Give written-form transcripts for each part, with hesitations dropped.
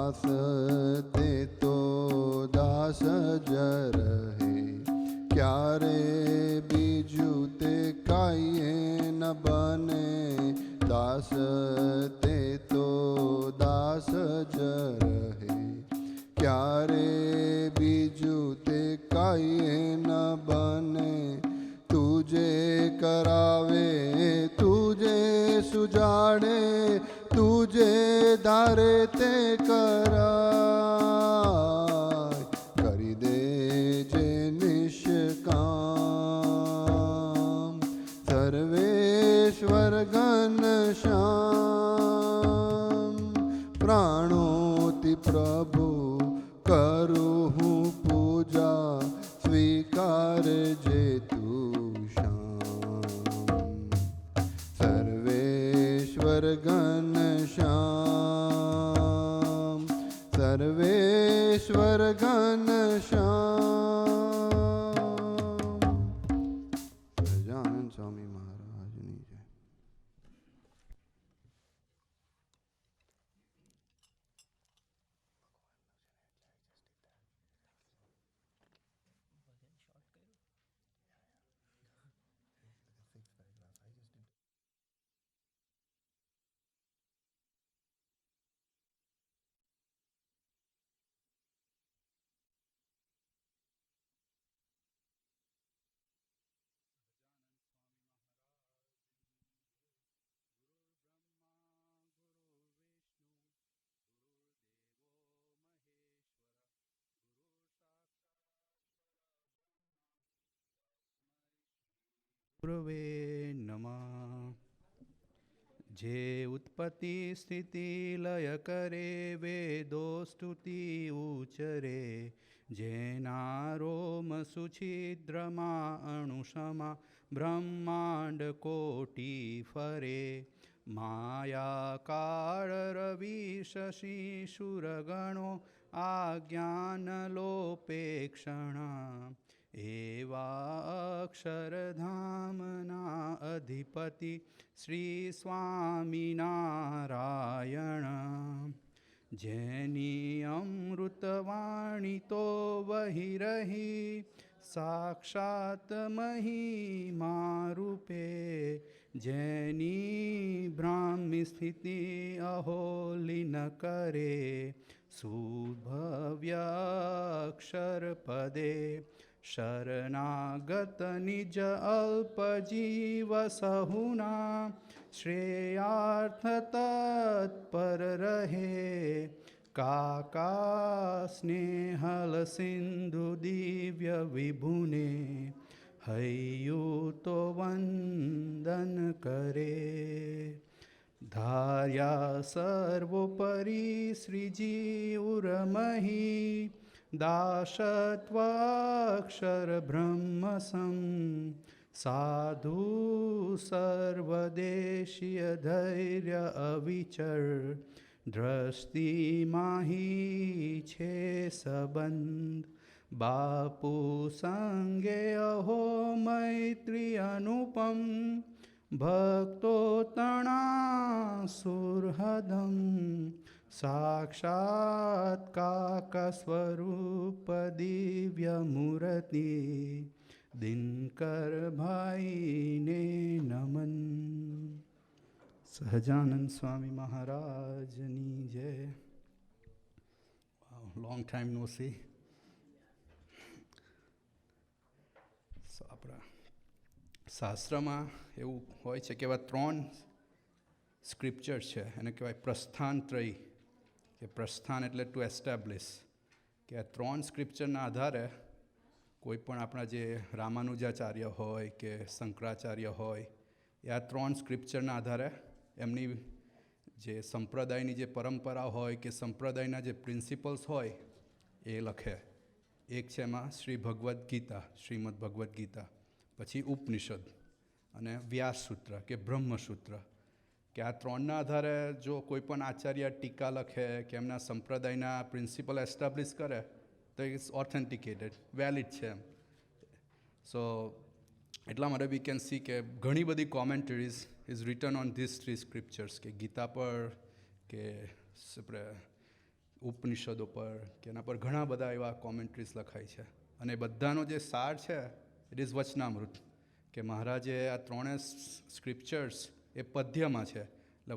દાસ તે તો દાસ જ રહે, ક્યારે બીજું તે કાંઈ ન બને. દાસ તે તો દાસ જ રહે, ક્યારે બીજું તે કાંઈ ન બને. તુજે કરાવે તુજે સુજાડે, તુજે ધારે તે કરાય. કરી દે જે નિષ્કામ, સર્વેશ્વર ઘનશ્યામ. પ્રાણોથી પ્રભુ કરું હું પૂજા, સ્વીકારજે તું શ્યામ. સર્વેશ્વર ઘનશ્યામ, સર્વેશ્વર ઘનશ્યામ. સહજાનંદ સ્વામી મહારાજની જય. ગુરવે નમઃ. જે ઉત્પત્તિ સ્થિતિ લય કરે, વેદો સ્તુતિ ઉચરે. જેના રોમ સુછિદ્રમાં અણુષમાં બ્રહ્માંડ કોટી ફરે. માયા કાળ રવિ શશી શુરગણો આજ્ઞાન લોપે ક્ષણા. એવા અક્ષરધામના અધિપતિ શ્રી સ્વામિનારાયણ. જેની અમૃતવાણી તો વહી રહી, સાક્ષાત મહિમા રૂપે. જેની બ્રાહ્મી સ્થિતિ અહોલી ન કરે, સુભવ્ય અક્ષર પદે. શરણાગત નિજ અલ્પ જીવ સહુના, શ્રેયાર્થ તત્પર રહે. કાકા સ્નેહલ સિંધુ દિવ્ય વિભુને, હૈયું તો વંદન કરે. ધાર્યા સર્વોપરી શ્રીજી ઉર્મહી, દાસત્વાક્ષર બ્રહ્મસમ. સાધુ સર્વદેશીય ધૈર્ય અવિચર, દ્રષ્ટિ માહી છે સંબંધ. બાપુ સંગે અહો મૈત્રી અનુપમ, ભક્તો તણા સુરહદમ. સાક્ષાત કાકા સ્વરૂપ દિવ્ય મૂર્તિ, દિનકર ભાઈને નમન. સહજાનંદ સ્વામી મહારાજની જય. લોંગ ટાઈમ નો સી. આપણા શાસ્ત્રમાં એવું હોય છે કે એવા 3 સ્ક્રિપ્ચર છે, એને કહેવાય પ્રસ્થાન ત્રયી, કે પ્રસ્થાન એટલે ટુ એસ્ટાબ્લિશ. કે આ 3 સ્ક્રિપ્ચરના આધારે કોઈ પણ આપણા જે રામાનુજાચાર્ય હોય કે શંકરાચાર્ય હોય, એ આ 3 સ્ક્રિપ્ચરના આધારે એમની જે સંપ્રદાયની જે પરંપરા હોય કે સંપ્રદાયના જે પ્રિન્સિપલ્સ હોય એ લખે. એક છે એમાં શ્રી ભગવદ્ ગીતા, શ્રીમદ ભગવદ્ ગીતા, પછી ઉપનિષદ અને વ્યાસસૂત્ર કે બ્રહ્મસૂત્ર. કે આ 3ના આધારે જો કોઈ પણ આચાર્ય ટીકા લખે કે એમના સંપ્રદાયના પ્રિન્સિપલ એસ્ટાબ્લિશ કરે તો ઇટ્સ ઓથેન્ટિકેટેડ, વેલિડ છે એમ. સો એટલા માટે વી કેન સી કે ઘણી બધી કોમેન્ટરીઝ ઇઝ રિટન ઓન ધીસ 3 સ્ક્રિપ્ચર્સ, કે ગીતા પર, કે આપણે ઉપનિષદો પર કે એના પર ઘણા બધા એવા કોમેન્ટ્રીઝ લખાય છે. અને બધાનો જે સાર છે ઇટ ઇઝ વચનામૃત, કે મહારાજે આ ત્રણેય સ્ક્રિપ્ચર્સ એ પદ્યમાં છે. એટલે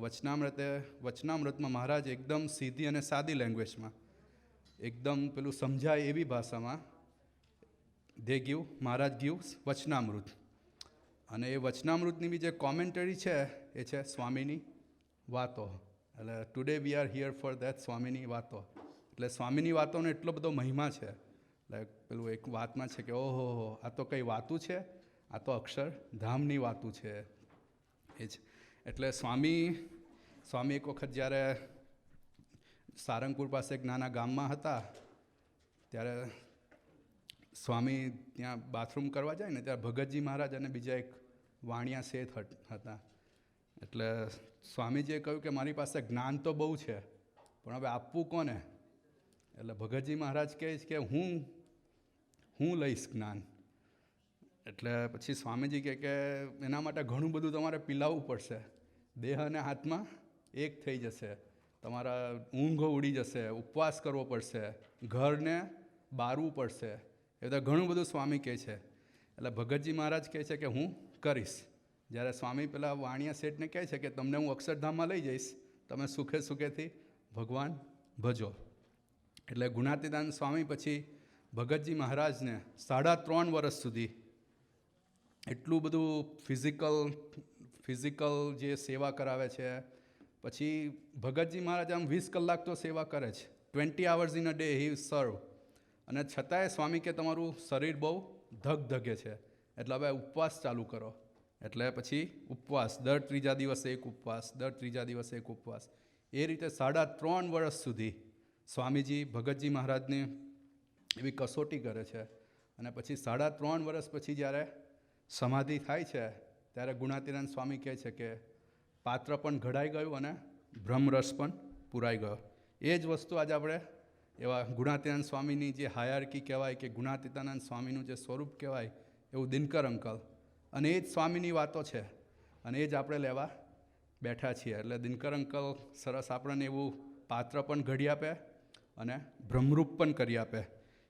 વચનામૃતમાં મહારાજ એકદમ સીધી અને સાદી લેંગ્વેજમાં, એકદમ પેલું સમજાય એવી ભાષામાં મહારાજ ગીવ વચનામૃત. અને એ વચનામૃતની બી જે કોમેન્ટરી છે એ છે સ્વામીની વાતો. એટલે today we are here for that સ્વામીની વાતો. એટલે સ્વામીની વાતોનો એટલો બધો મહિમા છે. એટલે પેલું એક વાતમાં છે કે ઓહો આ તો કંઈ વાતું છે, આ તો અક્ષરધામની વાતું છે. એ જ એટલે સ્વામી એક વખત જ્યારે સારંગપુર પાસે એક નાના ગામમાં હતા ત્યારે સ્વામી ત્યાં બાથરૂમ કરવા જાય ને ત્યારે ભગતજી મહારાજ અને બીજા એક વાણિયા શેઠ હતા. એટલે સ્વામીજીએ કહ્યું કે મારી પાસે જ્ઞાન તો બહુ છે, પણ હવે આપવું કોને? એટલે ભગતજી મહારાજ કહે છે કે હું લઈશ જ્ઞાન. એટલે પછી સ્વામીજી કહે કે એના માટે ઘણું બધું તમારે પીલાવવું પડશે. દેહ અને આત્મા એક થઈ જશે, તમારા ઊંઘ ઉડી જશે, ઉપવાસ કરવો પડશે, ઘરને બારવું પડશે. એ બધા ઘણું બધું સ્વામી કહે છે. એટલે ભગતજી મહારાજ કહે છે કે હું કરીશ. જ્યારે સ્વામી પેલા વાણિયા શેઠને કહે છે કે તમને હું અક્ષરધામમાં લઈ જઈશ, તમે સુખે સુખેથી ભગવાન ભજો. એટલે ગુણાતીતાનંદ સ્વામી પછી ભગતજી મહારાજને 3.5 વર્ષ સુધી એટલું બધું ફિઝિકલ જે સેવા કરાવે છે. પછી ભગતજી મહારાજ આમ 20 કલાક તો સેવા કરે છે, 20 hours in a day he serve. અને છતાંય સ્વામી કે તમારું શરીર બહુ ધગધગે છે, એટલે હવે ઉપવાસ ચાલુ કરો. એટલે પછી ઉપવાસ, દર ત્રીજા દિવસે એક ઉપવાસ, દર ત્રીજા દિવસે એક ઉપવાસ. એ રીતે 3.5 વર્ષ સુધી સ્વામીજી ભગતજી મહારાજની એવી કસોટી કરે છે. અને પછી 3.5 વર્ષ પછી જ્યારે સમાધિ થાય છે ત્યારે ગુણાતીતાનંદ સ્વામી કહે છે કે પાત્ર પણ ઘડાઈ ગયું અને બ્રહ્મરસ પણ પુરાઈ ગયો. એ જ વસ્તુ આજે આપણે એવા ગુણાતીતાનંદ સ્વામીની જે હાયરકી કહેવાય કે ગુણાતીતાનંદ સ્વામીનું જે સ્વરૂપ કહેવાય એવું દિનકર અંકલ, અને એ જ સ્વામીની વાતો છે અને એ જ આપણે લેવા બેઠા છીએ. એટલે દિનકર અંકલ સરસ આપણને એવું પાત્ર પણ ઘડી આપે અને બ્રહ્મરૂપ પણ કરી આપે.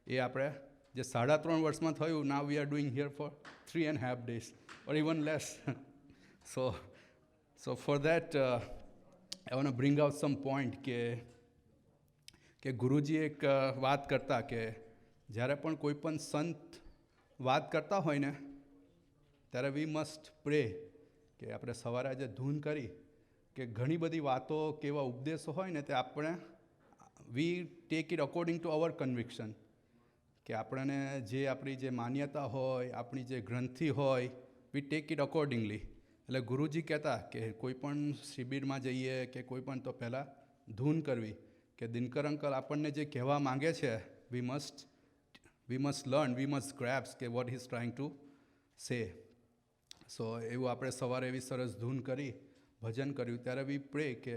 એ આપણે જે 3.5 વર્ષમાં થયું, now we are doing here for 3.5 days or even less. So for that I want to bring out some point કે ગુરુજી એક વાત કરતા કે જ્યારે પણ કોઈ પણ સંત વાત કરતા હોય ને ત્યારે વી મસ્ટ પ્રે, કે આપણે સવારે આજે ધૂન કરી કે ઘણી બધી વાતો કેવા ઉપદેશો હોય ને તે આપણે we take it according to our conviction, કે આપણને જે આપણી જે માન્યતા હોય, આપણી જે ગ્રંથિ હોય, વી ટેક ઇટ અકોર્ડિંગલી. એટલે ગુરુજી કહેતા કે કોઈ પણ શિબિરમાં જઈએ કે કોઈ પણ તો પહેલાં ધૂન કરવી, કે દિનકર અંકલ આપણને જે કહેવા માંગે છે we must learn, we must grasp કે what he is trying to say. So એવું આપણે સવારે એવી સરસ ધૂન કરી, ભજન કર્યું, ત્યારે વી પ્રે કે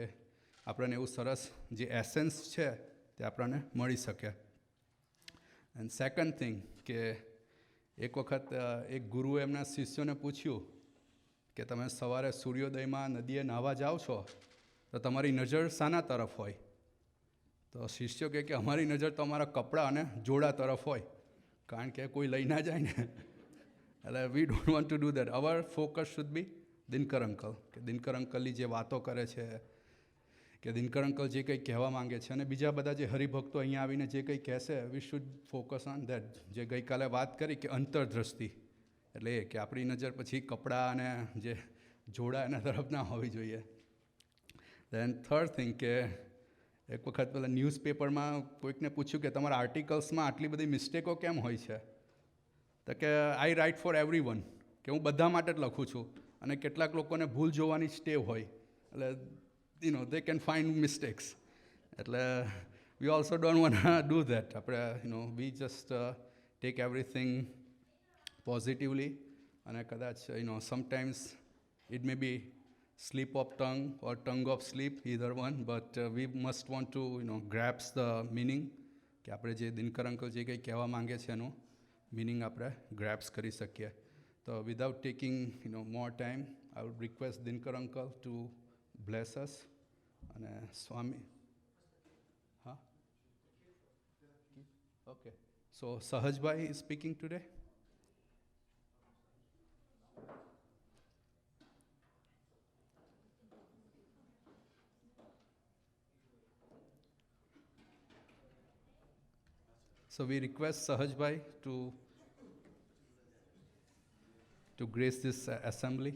આપણને એવું સરસ જે એસેન્સ છે તે આપણને મળી શકે. એન્ડ સેકન્ડ થિંગ કે એક વખત એક ગુરુએ એમના શિષ્યોને પૂછ્યું કે તમે સવારે સૂર્યોદયમાં નદીએ નાહવા જાઓ છો તો તમારી નજર શાના તરફ હોય? તો શિષ્યો કહે કે અમારી નજર તો અમારા કપડાં અને જોડા તરફ હોય, કારણ કે કોઈ લઈ ના જાય ને. એટલે we don't want to do that. Our focus should be Dinkar uncle, કે દિનકર અંકલની જે વાતો કરે છે, કે દિનકર અંકલ જે કંઈ કહેવા માંગે છે, અને બીજા બધા જે હરિભક્તો અહીંયા આવીને જે કંઈ કહેશે, we should focus on that. જે ગઈકાલે વાત કરી કે અંતરદ્રષ્ટિ, એટલે એ કે આપણી નજર પછી કપડાં અને જે જોડા એના તરફ ના હોવી જોઈએ. દેન થર્ડ થિંગ કે એક વખત પેલા ન્યૂઝપેપરમાં કોઈકને પૂછ્યું કે તમારા આર્ટિકલ્સમાં આટલી બધી મિસ્ટેકો કેમ હોય છે? તો કે I write for every one, કે હું બધા માટે જ લખું છું, અને કેટલાક લોકોને ભૂલ જોવાની જ ટેવ હોય, એટલે they can find mistakes. એટલે we also don't want to do that. આપણે we just take everything positively, અને કદાચ sometimes it may be slip of tongue or tongue of sleep, either one, but we must want to grasp the meaning, કે આપણે જે દિનકર uncle જે કંઈ કહેવા માંગે છે એનું મિનિંગ આપણે ગ્રેપ્સ કરી શકીએ. તો without taking more time I would request Dinkar uncle to bless us. અને સ્વામી, હા, Okay. So Sahajbhai is speaking today. So we request Sahajbhai to grace this assembly.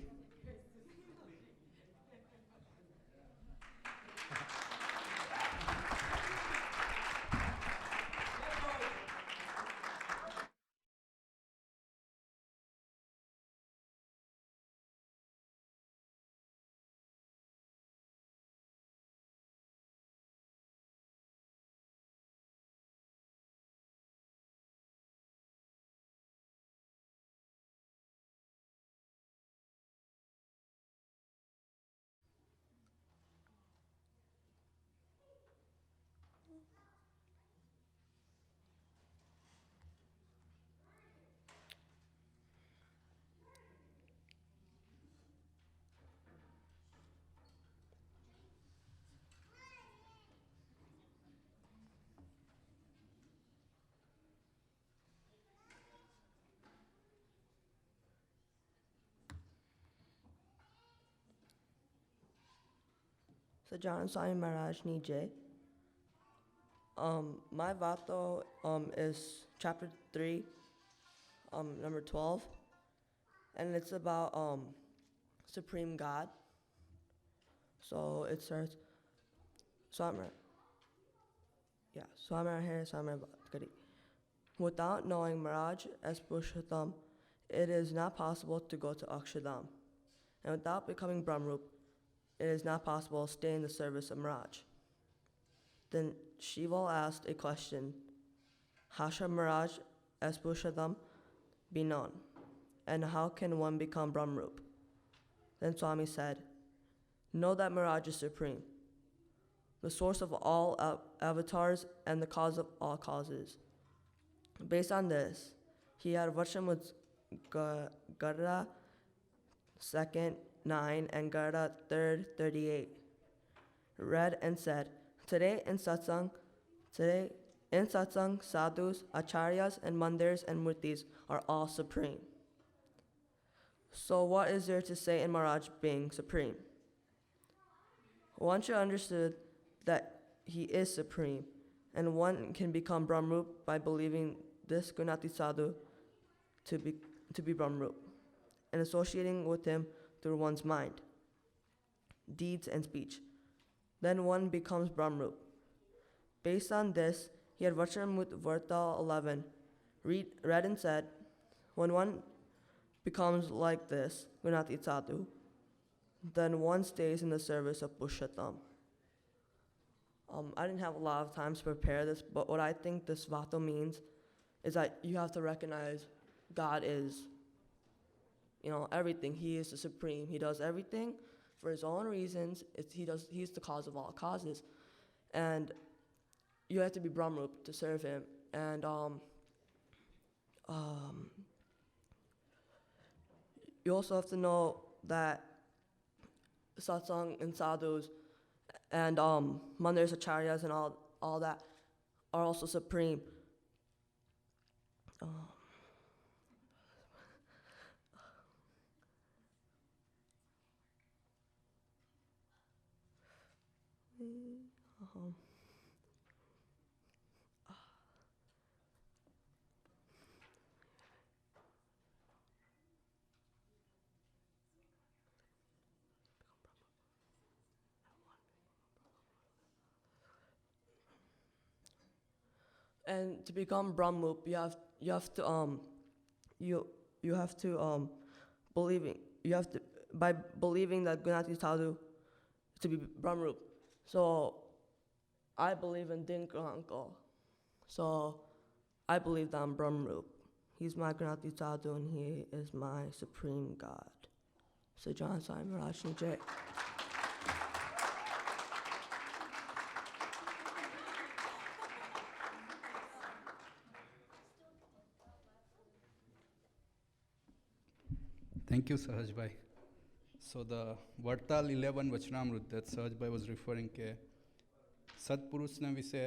Sajan Sai Maharaj Nijay. My Vato is chapter 3, number 12, and it's about Supreme God. So it starts, Swamra. Yeah, Swamra here, Swamra Gadi. Without knowing Maharaj as Purushottam, it is not possible to go to Akshardham. And without becoming Brahmrup, it is not possible to stay in the service of Maharaj. Then Shival asked a question: how shall Maharaj as Purushottam be known? And how can one become Brahmrup? Then Swami said, know that Maharaj is supreme, the source of all avatars and the cause of all causes. Based on this, he had Vacham with Garda 2nd, 9, and Garda 3rd, 38. Read and said, today in satsang, sadhus, acharyas, and mandirs and murtis are all supreme. So what is there to say in Maharaj being supreme? One should understand that he is supreme, and one can become Brahmrup by believing this Gunati Sadhu to be Brahmrup, and associating with him through one's mind, deeds, and speech. Then one becomes Brahmrup. Based on this, he had Vachamut Varta 11 read and said, when one becomes like this, Gunati Sadhu, then one stays in the service of Purushottam. I didn't have a lot of time to prepare this, but what I think this Vato means is that you have to recognize God is, everything. He is the supreme. He does everything for his own reasons. He's the cause of all causes. And you have to be Brahmrup to serve him. And you also have to know that satsang and sadhus and mandirs, acharyas, and all that are also supreme. And to become Brahmrup, you have to by believing that Gunati Sadhu to be Brahmrup. So I believe in Dinkar uncle. So I believe that I'm Brahmrup. He's my Gunati Sadhu and he is my supreme God. So John Simon Rajni Jay. Thank you, Sahajbhai. So the Vartal 11 Vachnamrut that Sahajbhai was referring કે સત્પુરુષના વિશે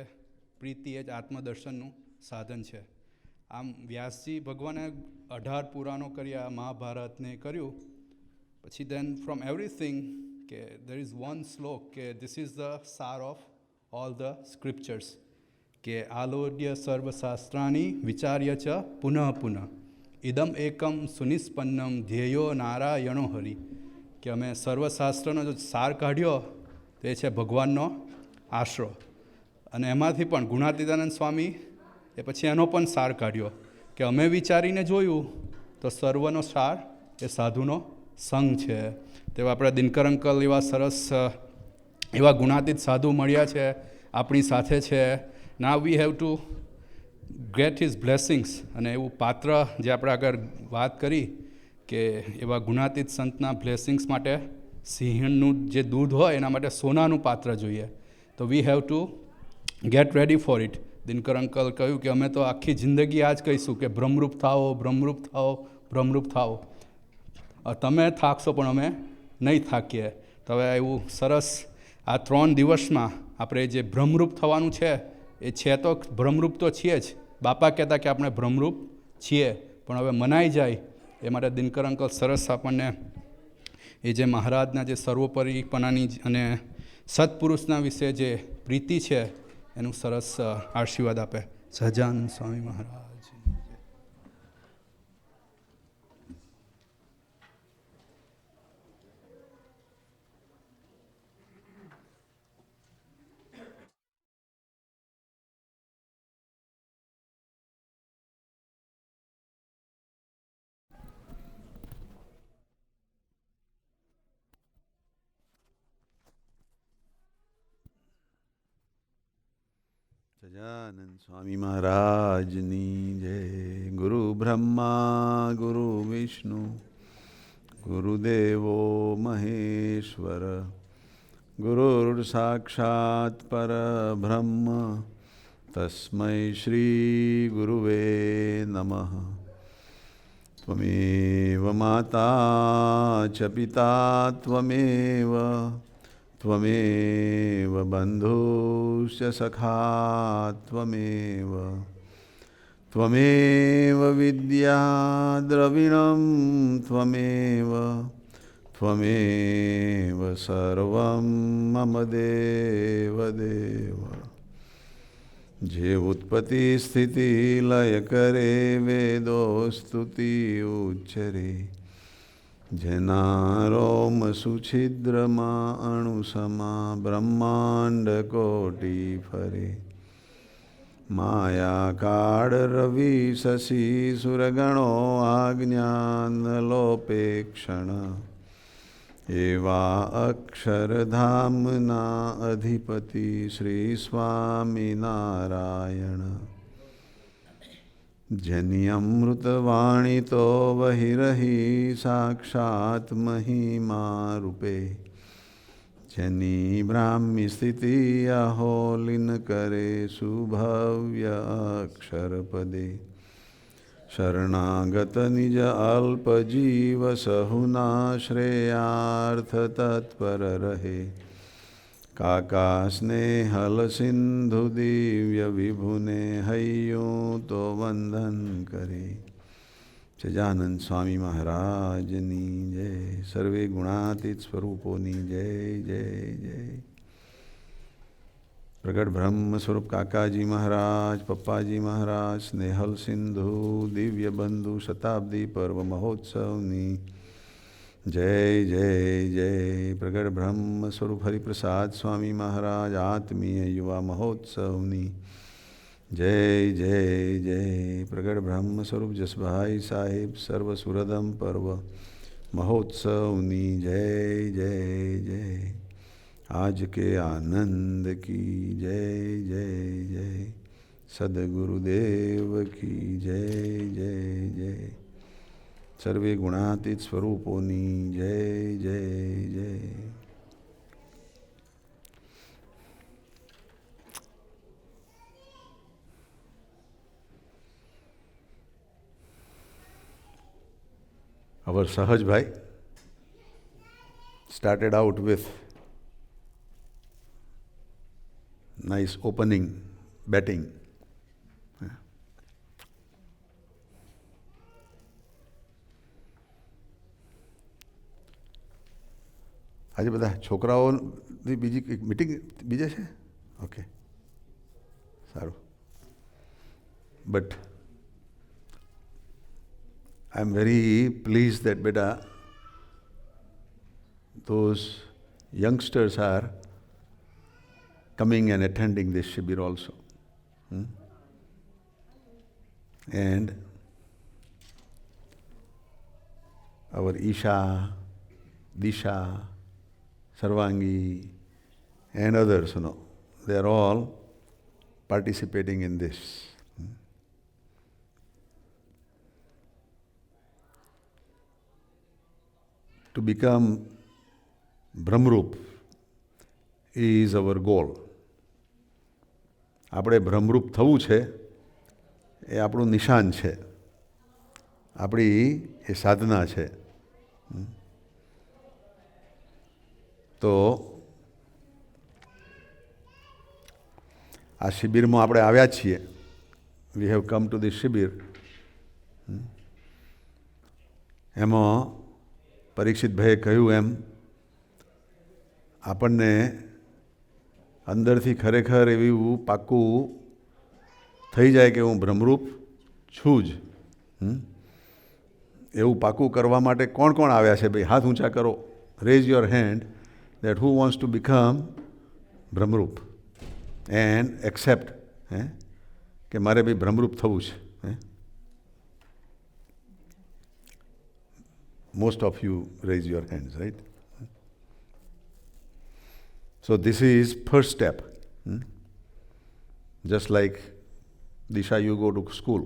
પ્રીતિ એ જ આત્મદર્શનનું સાધન છે. આમ વ્યાસજી ભગવાને 18 પુરાણો કર્યા, મહાભારતને કર્યું. પછી દેન ફ્રોમ એવરીથિંગ કે દેર ઇઝ વન શ્લોક કે ધીસ ઇઝ ધ સાર ઓફ ઓલ ધ સ્ક્રિપ્ચર્સ કે આલોડ્ય સર્વશાસ્ત્રાની વિચાર્ય ચ પુનઃ પુનઃ ઇદમ એકમ સુનિષ્પન્નમ ધ્યેયો નારાયણો હરિ. કે અમે સર્વશાસ્ત્રનો જો સાર કાઢ્યો તે છે ભગવાનનો આશરો. અને એમાંથી પણ ગુણાતીતાનંદ સ્વામી એ પછી એનો પણ સાર કાઢ્યો કે અમે વિચારીને જોયું તો સર્વનો સાર એ સાધુનો સંગ છે. તેવા આપણા દિનકર અંકલ એવા સરસ એવા ગુણાતીત સાધુ મળ્યા છે, આપણી સાથે છે. Now we have to get his blessings. અને એવું પાત્ર જે આપણે આગળ વાત કરી કે એવા ગુણાતીત સંતના બ્લેસિંગ્સ માટે સિંહણનું જે દૂધ હોય એના માટે સોનાનું પાત્ર જોઈએ. તો વી have to gate ready for it. Dinkar uncle કહ્યું કે અમે તો આખી જિંદગી આ જ કહીશું કે બ્રહ્મરૂપ થાઓ, બ્રહ્મરૂપ થાઓ, બ્રહ્મરૂપ થાઓ. તમે થાકશો પણ અમે નહીં થાકીએ. તો હવે એવું સરસ આ 3 દિવસમાં આપણે જે બ્રહ્મરૂપ થવાનું છે એ છે તો બ્રહ્મરૂપ તો છીએ જ. બાપા કહેતા કે આપણે બ્રહ્મરૂપ છીએ, પણ હવે મનાઈ જાય એ માટે દિનકર અંકલ સરસ આપણને એ જે મહારાજના જે સર્વોપરીપણાની અને સત્પુરુષના વિશે જે પ્રીતિ છે એનું સરસ આશીર્વાદ આપે. સહજાનંદ સ્વામી મહારાજ. સહજાનંદ સ્વામી મહારાજની જય. ગુરુ બ્રહ્મા ગુરુ વિષ્ણુ ગુરુદેવો મહેશ્વર ગુરુર સાક્ષાત પરબ્રહ્મ તસ્મૈ શ્રી ગુરુવે નમઃ. ત્વમેવ માતા ચ પિતા ત્વમેવ ત્વમેવ બંધુશ્ચ સખા ત્વમેવ ત્વમેવ વિદ્યા દ્રવિણમ ત્વમેવ ત્વમેવ સર્વં મમ દેવ દેવ. જે ઉત્પત્તિ સ્થિતિ લય કરે વેદો સ્તુતિ ઉચ્ચરે જેના રોમ સુછિદ્રમાં અણુસમા બ્રહ્માંડ કોટી ફરે. માયા કાળ રવિ શશી સુરગણો આજ્ઞાન લોપે ક્ષણ એવા અક્ષરધામના અધિપતિ શ્રી સ્વામિનારાયણ. જેની અમૃતવાણી તો વહી રહી સાક્ષાત મહિમા રૂપે જેની બ્રાહ્મી સ્થિતિ અહોલિન કરે સુભવ્ય અક્ષર પદે. શરણાગત નિજ અલ્પ જીવ સહુના શ્રેયાર્થ તત્પર રહે. કાકા સ્નેહલ સિંધુ દિવ્ય વિભુને હૈયું તો વંદન કરે. સહજાનંદ સ્વામી મહારાજની જય. સર્વે ગુણાતીત સ્વરૂપોની જય જય જય. પ્રગટ બ્રહ્મ સ્વરૂપ કાકાજી મહારાજ, પપ્પાજી મહારાજ, સ્નેહલ સિંધુ દિવ્ય બંધુ શતાબ્દી પર્વ મહોત્સવની જય જય જય. પ્રગટ બ્રહ્મ સ્વરૂપ હરિપ્રસાદ સ્વામી મહારાજ આત્મીય યુવા મહોત્સવની જય જય જય. પ્રગટ બ્રહ્મ સ્વરૂપ જસભાઈ સાહેબ સર્વ સુરદમ પર્વ મહોત્સવની જય જય જય. आज के आनंद की जय जय जय. सद्गुरुदेव की जय जय जय. सर्वे गुणातीत स्वरूपोनी जय जय जय. Our Sahaj Bhai started out with nice opening batting. આજે બધા છોકરાઓની બીજી એક મિટિંગ બીજે છે? ઓકે, સારું. But I am very please that બેટા those youngsters are coming and attending this Shibir also. And our Isha, Disha, Sarvangi, and others, they are all participating in this. To become Brahmrup is our goal. આપણે બ્રહ્મરૂપ થવું છે એ આપણું નિશાન છે, આપણી એ સાધના છે. તો આ શિબિરમાં આપણે આવ્યા છીએ. We have come to this shibir. એમાં પરીક્ષિતભાઈએ કહ્યું એમ આપણને અંદરથી ખરેખર એવું પાક્કું થઈ જાય કે હું બ્રહ્મરૂપ છું જ. એવું પાક્કું કરવા માટે કોણ કોણ આવ્યા છે? ભાઈ હાથ ઊંચા કરો. Rays your hand that who wants to become Brahmrup and accept કે મારે ભાઈ બ્રહ્મરૂપ થવું છે. Most of you raise your hands, right? So this is first step. Just like Disha, you go to school.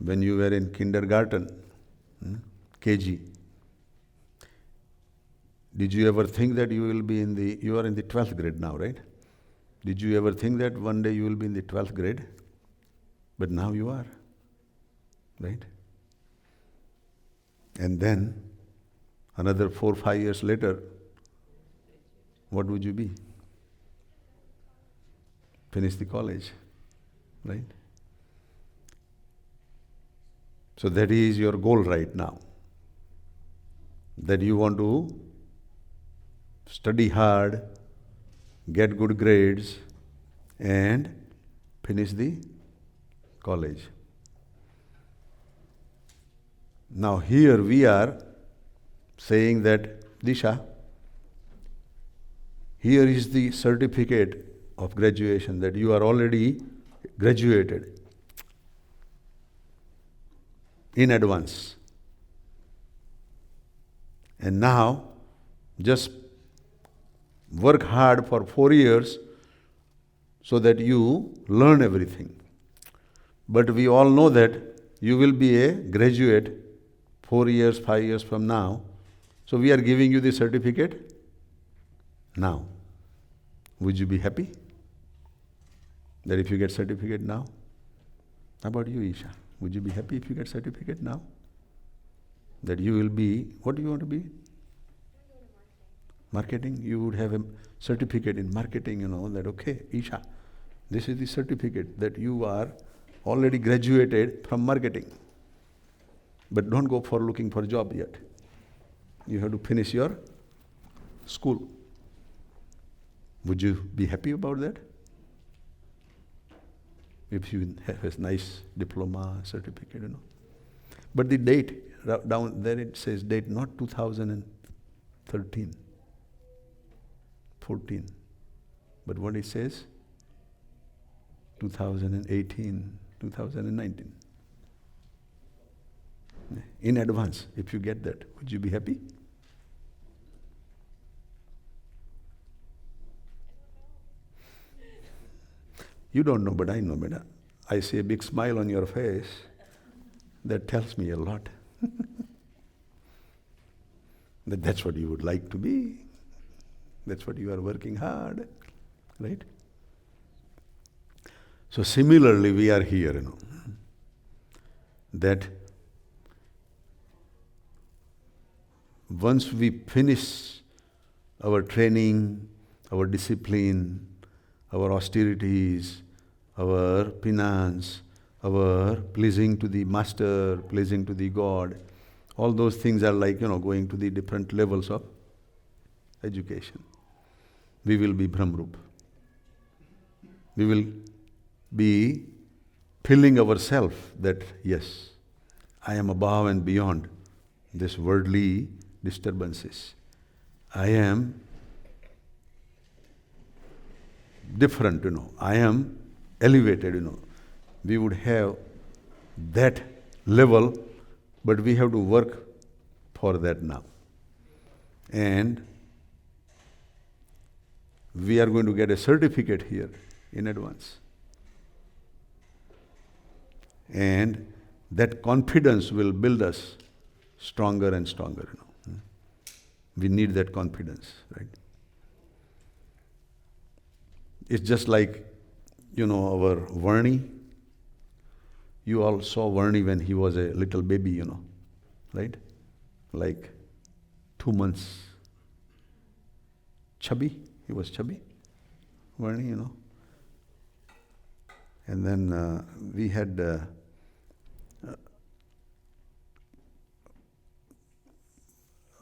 When you were in kindergarten, KG, did you ever think that you will be you are in the 12th grade now, right? Did you ever think that one day you will be in the 12th grade? But now you are, right? And then another 4-5 years later, what would you be? Finish the college, right? So that is your goal right now. That you want to study hard, get good grades, and finish the college. Now here we are saying that, Disha, here is the certificate of graduation that you are already graduated in advance. And now just work hard for 4 years so that you learn everything. But we all know that you will be a graduate 4 years, 5 years from now. So we are giving you the certificate now. Would you be happy that if you get certificate now? How about you, Isha? Would you be happy if you get certificate now? That you will be, what do you want to be? Marketing. You would have a certificate in marketing, that okay, Isha, this is the certificate that you are already graduated from marketing. But don't go for looking for job yet. You have to finish your school. Would you be happy about that? If you have a nice diploma, certificate, But the date, down there it says date, not 2013, 14. But what it says? 2018, 2019. In advance, if you get that, would you be happy? You don't know, but I know, beta. I see a big smile on your face. That tells me a lot. That's what you would like to be. That's what you are working hard, right? So similarly, we are here, that once we finish our training, our discipline, our austerities, our penance, our pleasing to the master, pleasing to the God, all those things are like, going to the different levels of education. We will be Brahmrup. We will be feeling ourselves that, yes, I am above and beyond this worldly disturbances. I am different, I am elevated, We would have that level, but we have to work for that now. And we are going to get a certificate here in advance. And that confidence will build us stronger and stronger, We need that confidence, right? It's just like, our Varni. You all saw Varni when he was a little baby, right? Like 2 months. Chubby, he was chubby, Varni, And then we had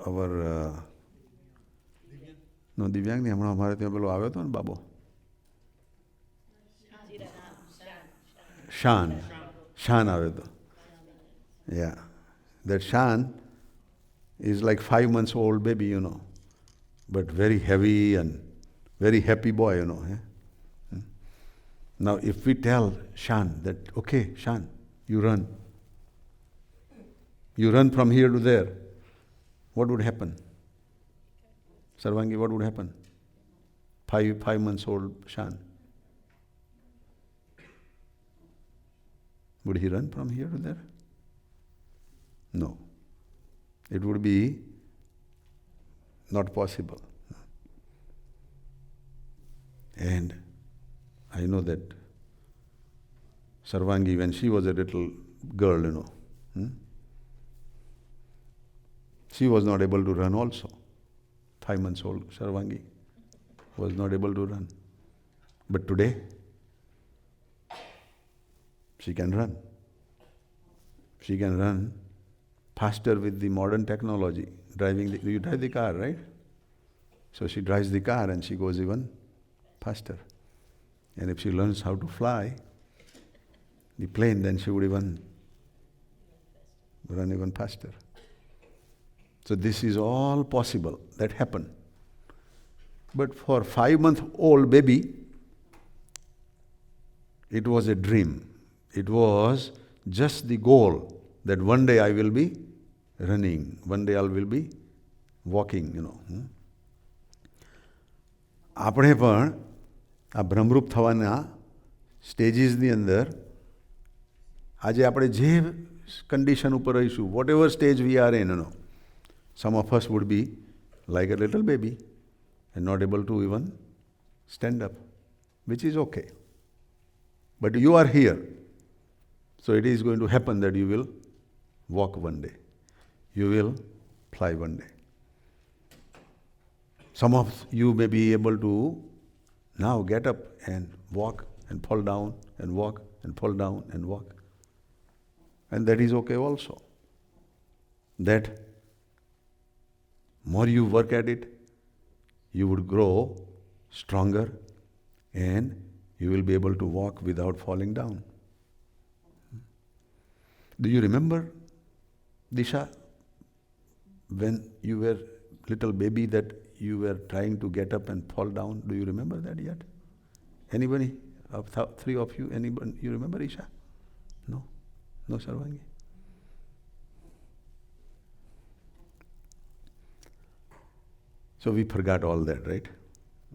our દિવ્યાંગ ને હમણાં અમારે ત્યાં પેલો આવ્યો હતો ને બાબો શાન આવ્યો હતો. Yeah, that Shan is like 5 months old baby, but very heavy and very happy boy, Now if we tell Shan that, okay, Shan, you run from here to there, what would happen? Sarvangi, what would happen? 5 months old Shan. Would he run from here to there? No. It would be not possible. And I know that Sarvangi, when she was a little girl, she was not able to run also. 5 months old Sarvangi was not able to run. But today, she can run. She can run faster with the modern technology. You drive the car, right? So she drives the car and she goes even faster. And if she learns how to fly the plane, then she would even run even faster. So this is all possible. That happened. But for 5-month-old baby, it was a dream. It was just the goal that one day I will be running, one day I will be walking, આપણે પણ આ ભ્રમરૂપ થવાના સ્ટેજીસની અંદર આજે આપણે જે condition ઉપર રહીશું, whatever stage we are in, some of us would be like a little baby and not able to even stand up, which is okay. But you are here. So it is going to happen that you will walk one day. You will fly one day. Some of you may be able to now get up and walk and fall down and walk and fall down and walk. And that is okay also. That more you work at it, you would grow stronger and you will be able to walk without falling down. Do you remember, Disha, when you were little baby that you were trying to get up and fall down? Do you remember that yet? Anybody? Three of you? Anybody? You remember, Isha? No? No, Sarvangi? So we forgot all that, right?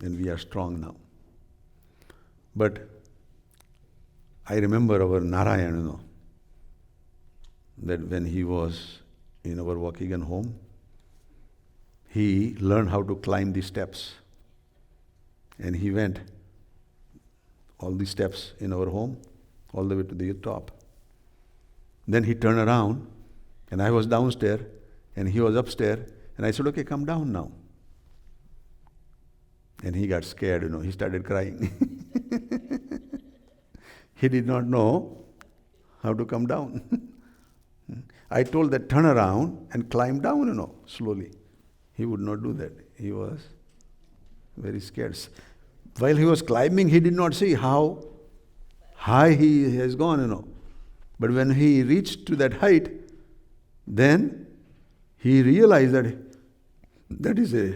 And we are strong now. But I remember our Narayan, that when he was in our Waukegan home, he learned how to climb the steps. And he went all the steps in our home, all the way to the top. Then he turned around, and I was downstairs, and he was upstairs, and I said, okay, come down now. And he got scared, he started crying. He did not know how to come down. I told that turn around and climb down, slowly. He would not do that. He was very scared. While he was climbing, he did not see how high he has gone. But when he reached to that height, then he realized that that is a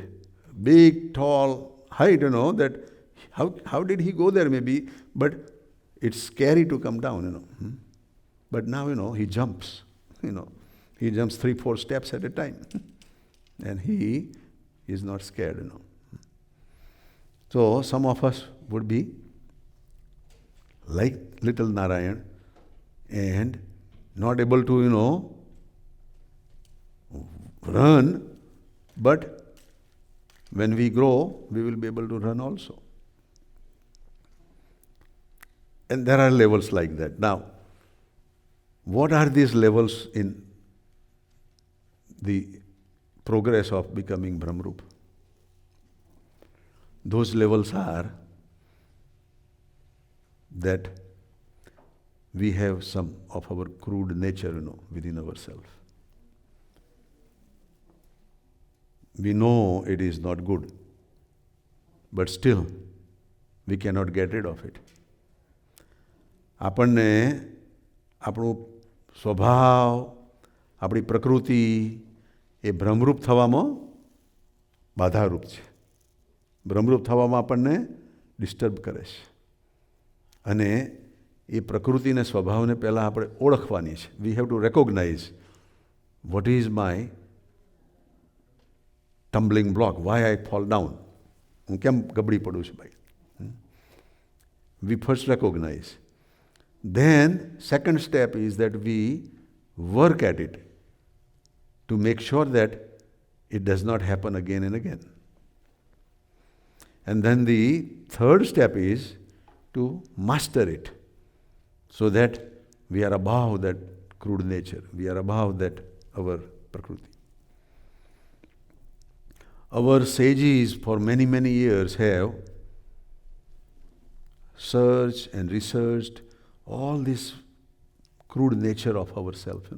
big, tall height, that how did he go there maybe, but it's scary to come down. But now, he jumps, he jumps 3-4 steps at a time. And he is not scared. So some of us would be like little Narayan and not able to, run, but when we grow, we will be able to run also. And there are levels like that. Now, what are these levels in the progress of becoming Brahmrup? Those levels are that we have some of our crude nature, within ourselves. We know it is not good, but still we cannot get rid of it. આપણને આપણું સ્વભાવ, આપણી પ્રકૃતિ એ ભ્રમરૂપ થવામાં બાધારૂપ છે. ભ્રમરૂપ થવામાં આપણને disturb કરે છે. અને એ પ્રકૃતિને સ્વભાવને પહેલાં આપણે ઓળખવાની છે. We have to recognise what is my tumbling block, why I fall down. હું કેમ ગબડી પડું છું ભાઈ? We first recognise. Then, second step is that we work at it to make sure that it does not happen again and again. And then the third step is to master it so that we are above that crude nature, we are above that our Prakriti. Our sages for many, many years have searched and researched all this crude nature of ourself,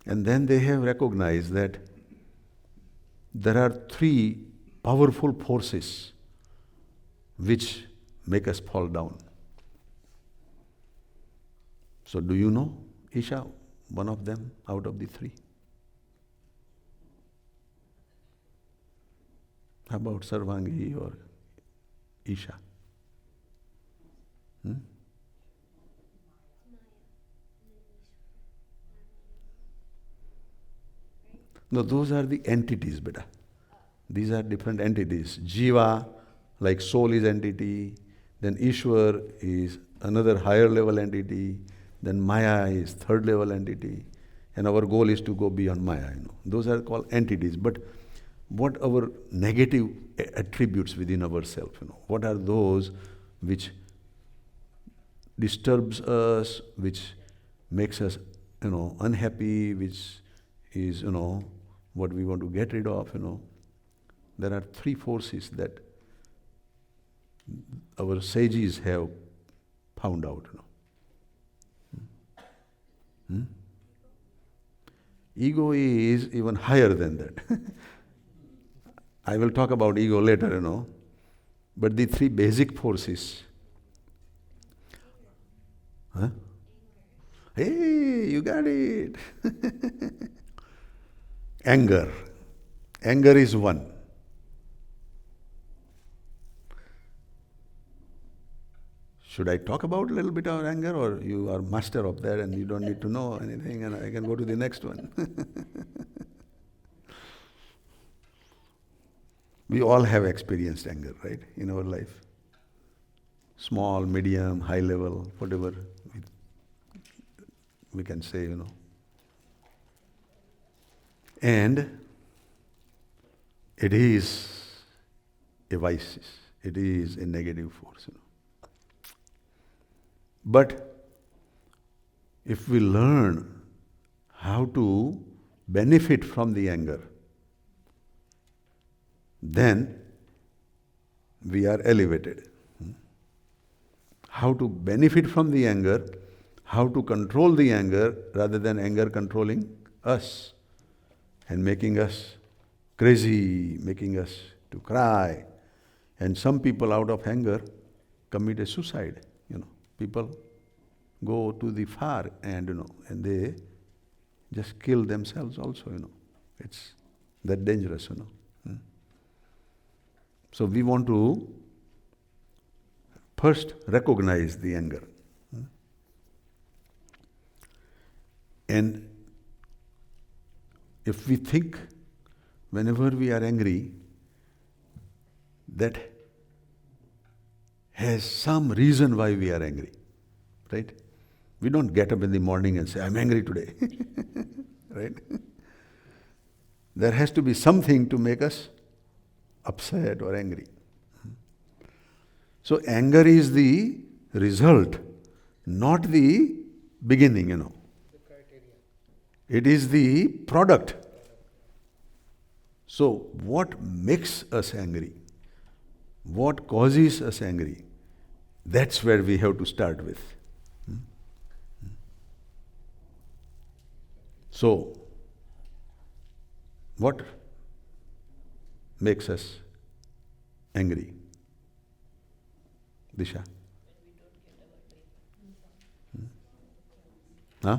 And then they have recognized that there are 3 powerful forces which make us fall down. So do you know, Isha, one of them out of the 3? How about Sarvangi or Isha? No, those are the entities, beta. These are different entities. Jiva, like soul is entity. Then Ishwar is another higher level entity. Then Maya is third level entity. And our goal is to go beyond Maya. Those are called entities. But what our negative attributes within ourselves? What are those which disturbs us, which makes us, unhappy, which is, what we want to get rid of, There are 3 forces that our sages have found out, Ego is even higher than that. I will talk about ego later, But the 3 basic forces. Huh? Hey, you got it. Anger. Anger is one. Should I talk about a little bit of anger, or you are master of that and you don't need to know anything and I can go to the next one? We all have experienced anger, right, in our life. Small, medium, high level, whatever we can say, And it is a vice, it is a negative force. But if we learn how to benefit from the anger, then we are elevated. How to benefit from the anger, how to control the anger rather than anger controlling us and making us crazy, making us to cry. And some people out of anger commit a suicide. People go to the far end, and they just kill themselves also. It's that dangerous. So we want to first recognize the anger. And if we think whenever we are angry, that has some reason why we are angry, right? We don't get up in the morning and say, I'm angry today, right? There has to be something to make us upset or angry. So anger is the result, not the beginning, It is the product. So what makes us angry? What causes us angry? That's where we have to start with. So, what makes us angry? Disha? Huh?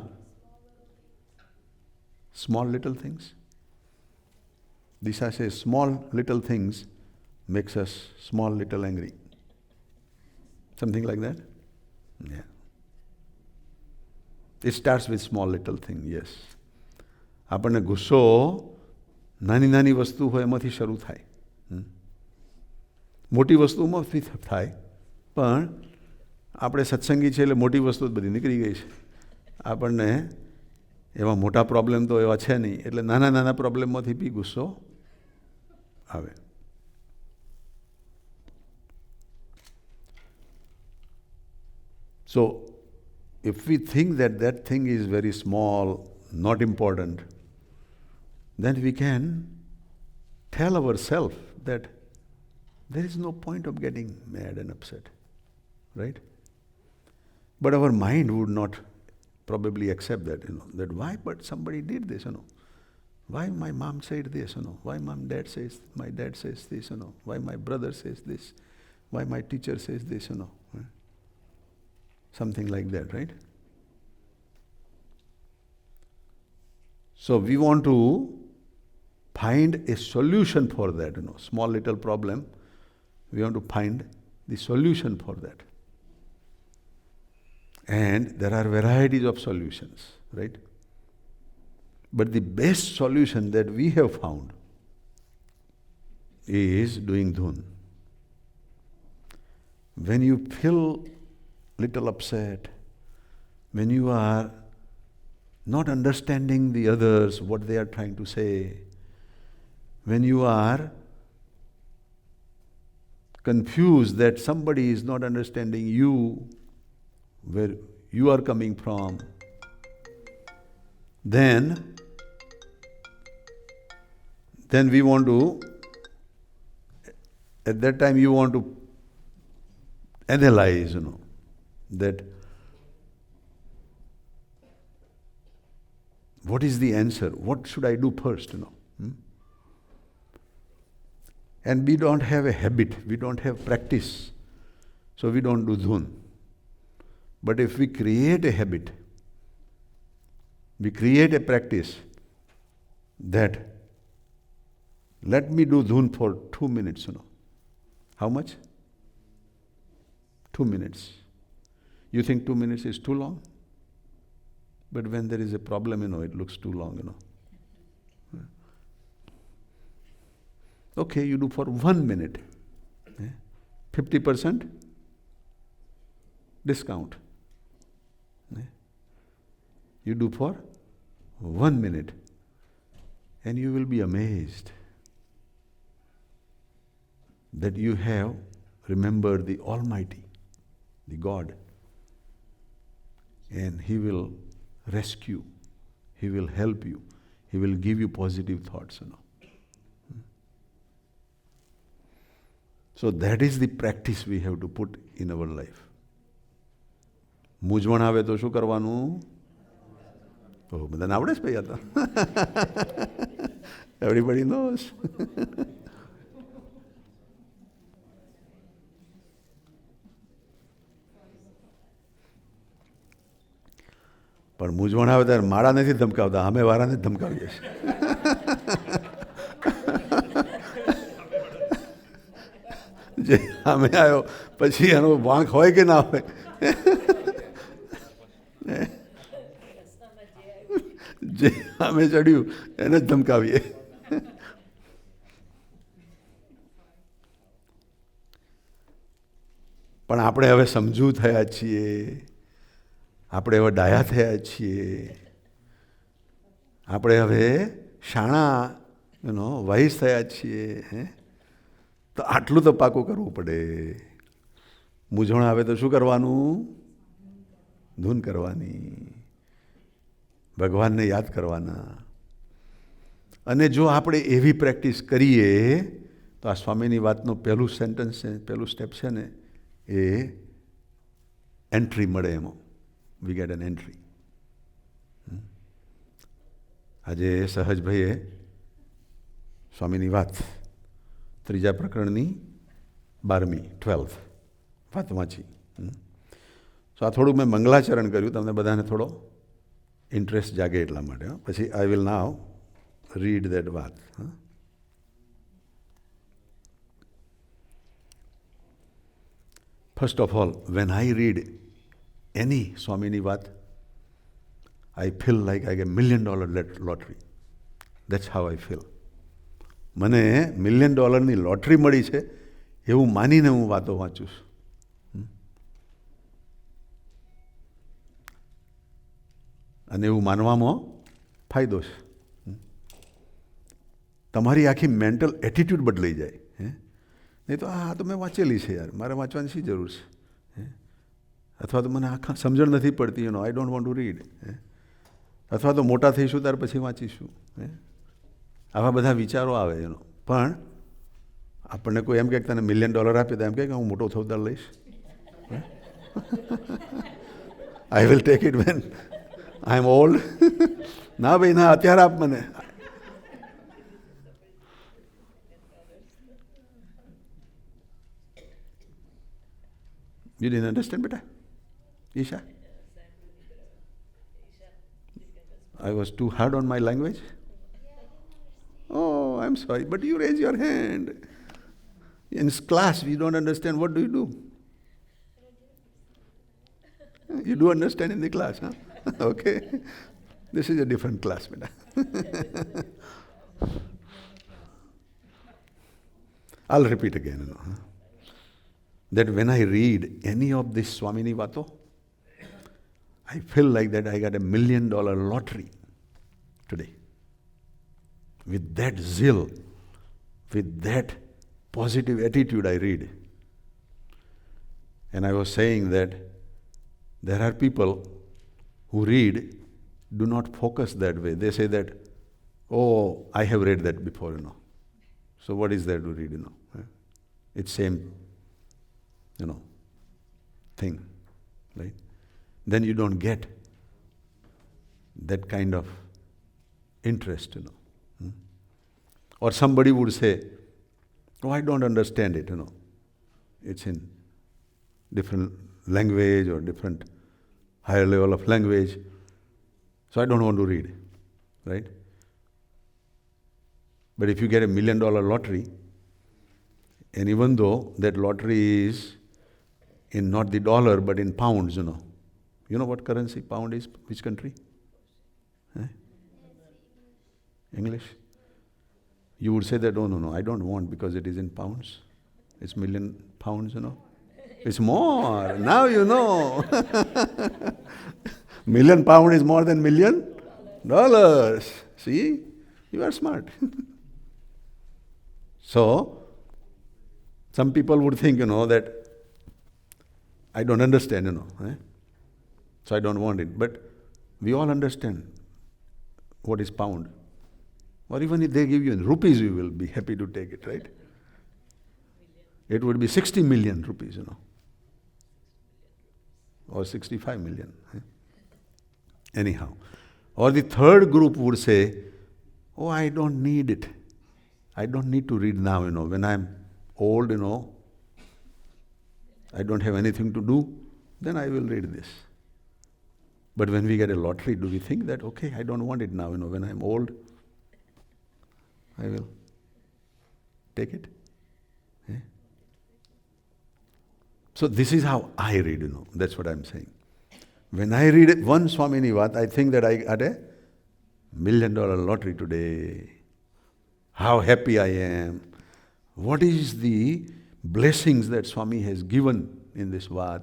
Small little things? Disha says small little things makes us small little angry. Something like that? Yeah. It starts with small little thing, yes. આપણને ગુસ્સો નાની નાની વસ્તુ હોય એમાંથી શરૂ થાય. મોટી વસ્તુમાંથી થાય, પણ આપણે સત્સંગી છે એટલે મોટી વસ્તુ બધી નીકળી ગઈ છે. આપણને એવા મોટા પ્રોબ્લેમ તો એવા છે નહીં, એટલે નાના નાના પ્રોબ્લેમમાંથી બી ગુસ્સો આવે. So, if we think that that thing is very small, not important, then we can tell ourselves that there is no point of getting mad and upset, right? But our mind would not probably accept that, that why, but somebody did this, Why my mom said this, Why my dad says this, Why my brother says this, why my teacher says this, Something like that, right? So we want to find a solution for that, small little problem. We want to find the solution for that. And there are varieties of solutions, right? But the best solution that we have found is doing dhun. When you feel little upset, when you are not understanding the others, what they are trying to say, when you are confused that somebody is not understanding you, where you are coming from, then we want to, at that time you want to analyze, that what is the answer? What should I do first, And we don't have a habit, we don't have practice, so we don't do dhun. But if we create a habit, we create a practice that let me do dhun for 2 minutes, How much? 2 minutes. You think 2 minutes is too long? But when there is a problem, it looks too long, Okay, you do for 1 minute. 50% discount. You do for 1 minute. And you will be amazed that you have remembered the Almighty, the God. And He will rescue, He will help you, He will give you positive thoughts, So that is the practice we have to put in our life. મૂંઝવણ આવે તો શું કરવાનું? બધાને આવડે જ ભાઈ આ તો. Everybody knows. પણ મૂંઝવણ આવે ત્યારે માળા નથી ધમકાવતા, અમે વારાને જ ધમકાવીએ છીએ. જે સામે આવ્યો પછી એનો વાંક હોય કે ના હોય, જે સામે ચડ્યું એને જ ધમકાવીએ. પણ આપણે હવે સમજુ થયા છીએ, આપણે હવે ડાયા થયા છીએ, આપણે હવે શાણા વાઇસ થયા છીએ. તો આટલું તો પાકું કરવું પડે. મૂંઝવણ આવે તો શું કરવાનું? ધૂન કરવાની, ભગવાનને યાદ કરવાના. અને જો આપણે એવી પ્રેક્ટિસ કરીએ તો આ સ્વામીની વાતનું પહેલું સેન્ટન્સ છે, પહેલું સ્ટેપ છે ને, એ એન્ટ્રી મળે એમાં. We get an entry. આજે સહજભાઈએ સ્વામીની વાત 3જા પ્રકરણની 12th વાત વાંચી. સો આ થોડુંક મેં મંગલાચરણ કર્યું, તમને બધાને થોડો ઇન્ટરેસ્ટ જાગે એટલા માટે. પછી I will now read that વાત. First of all, when I read any Swamini Vat, I feel like I get $1 million lottery. That's how I feel. મને $1 million લોટરી મળી છે એવું માનીને હું વાતો વાંચું છું. અને એવું માનવામાં ફાયદો છે. તમારી આખી મેન્ટલ એટીટ્યૂડ બદલાઈ જાય. નહીં તો આ તો મેં વાંચેલી છે યાર, મારે વાંચવાની શી જરૂર છે? અથવા તો મને આખા સમજણ નથી પડતી, I don't want two read. અથવા તો મોટા થઈશું ત્યાર પછી વાંચીશું. આવા બધા વિચારો આવે. પણ આપણને કોઈ એમ કહે કે તને $1 million આપે તો એમ કહે કે હું મોટો થઉં ત્યારે લઈશ. I will take it when I am old. ના ભાઈ ના, અત્યારે આપ મને. You didn't understand, beta? Isha? I was too hard on my language? Oh, I'm sorry, but you raise your hand. In class, we don't understand. What do you do? You do understand in the class, huh? Okay. This is a different class, beta. I'll repeat again. That when I read any of this Swamini Vato, I feel like that I got $1 million lottery today. With that zeal, with that positive attitude I read. And I was saying that there are people who read, do not focus that way. They say that, oh, I have read that before, So what is there to read, It's same, thing, right? Then you don't get that kind of interest, Or somebody would say, oh, I don't understand it, It's in different language or different higher level of language, so I don't want to read, right? But if you get $1 million lottery, and even though that lottery is in not the dollar but in pounds, You know what currency pound is? Which country? English? You would say that, oh, no, I don't want because it is in pounds. It's million pounds, It's more. Now you know. £1 million is more than $1 million? See? You are smart. So, some people would think, that I don't understand, So I don't want it. But we all understand what is pound. Or even if they give you in rupees, you will be happy to take it, right? It would be 60 million rupees, Or 65 million. Anyhow. Or the third group would say, oh, I don't need it. I don't need to read now, When I'm old, I don't have anything to do, then I will read this. But when we get a lottery, do we think that, okay, I don't want it now, when I'm old, I will take it? Eh? So this is how I read, that's what I'm saying. When I read it, one Swamini Vat, I think that I got a $1 million lottery today. How happy I am. What is the blessings that Swami has given in this Vat?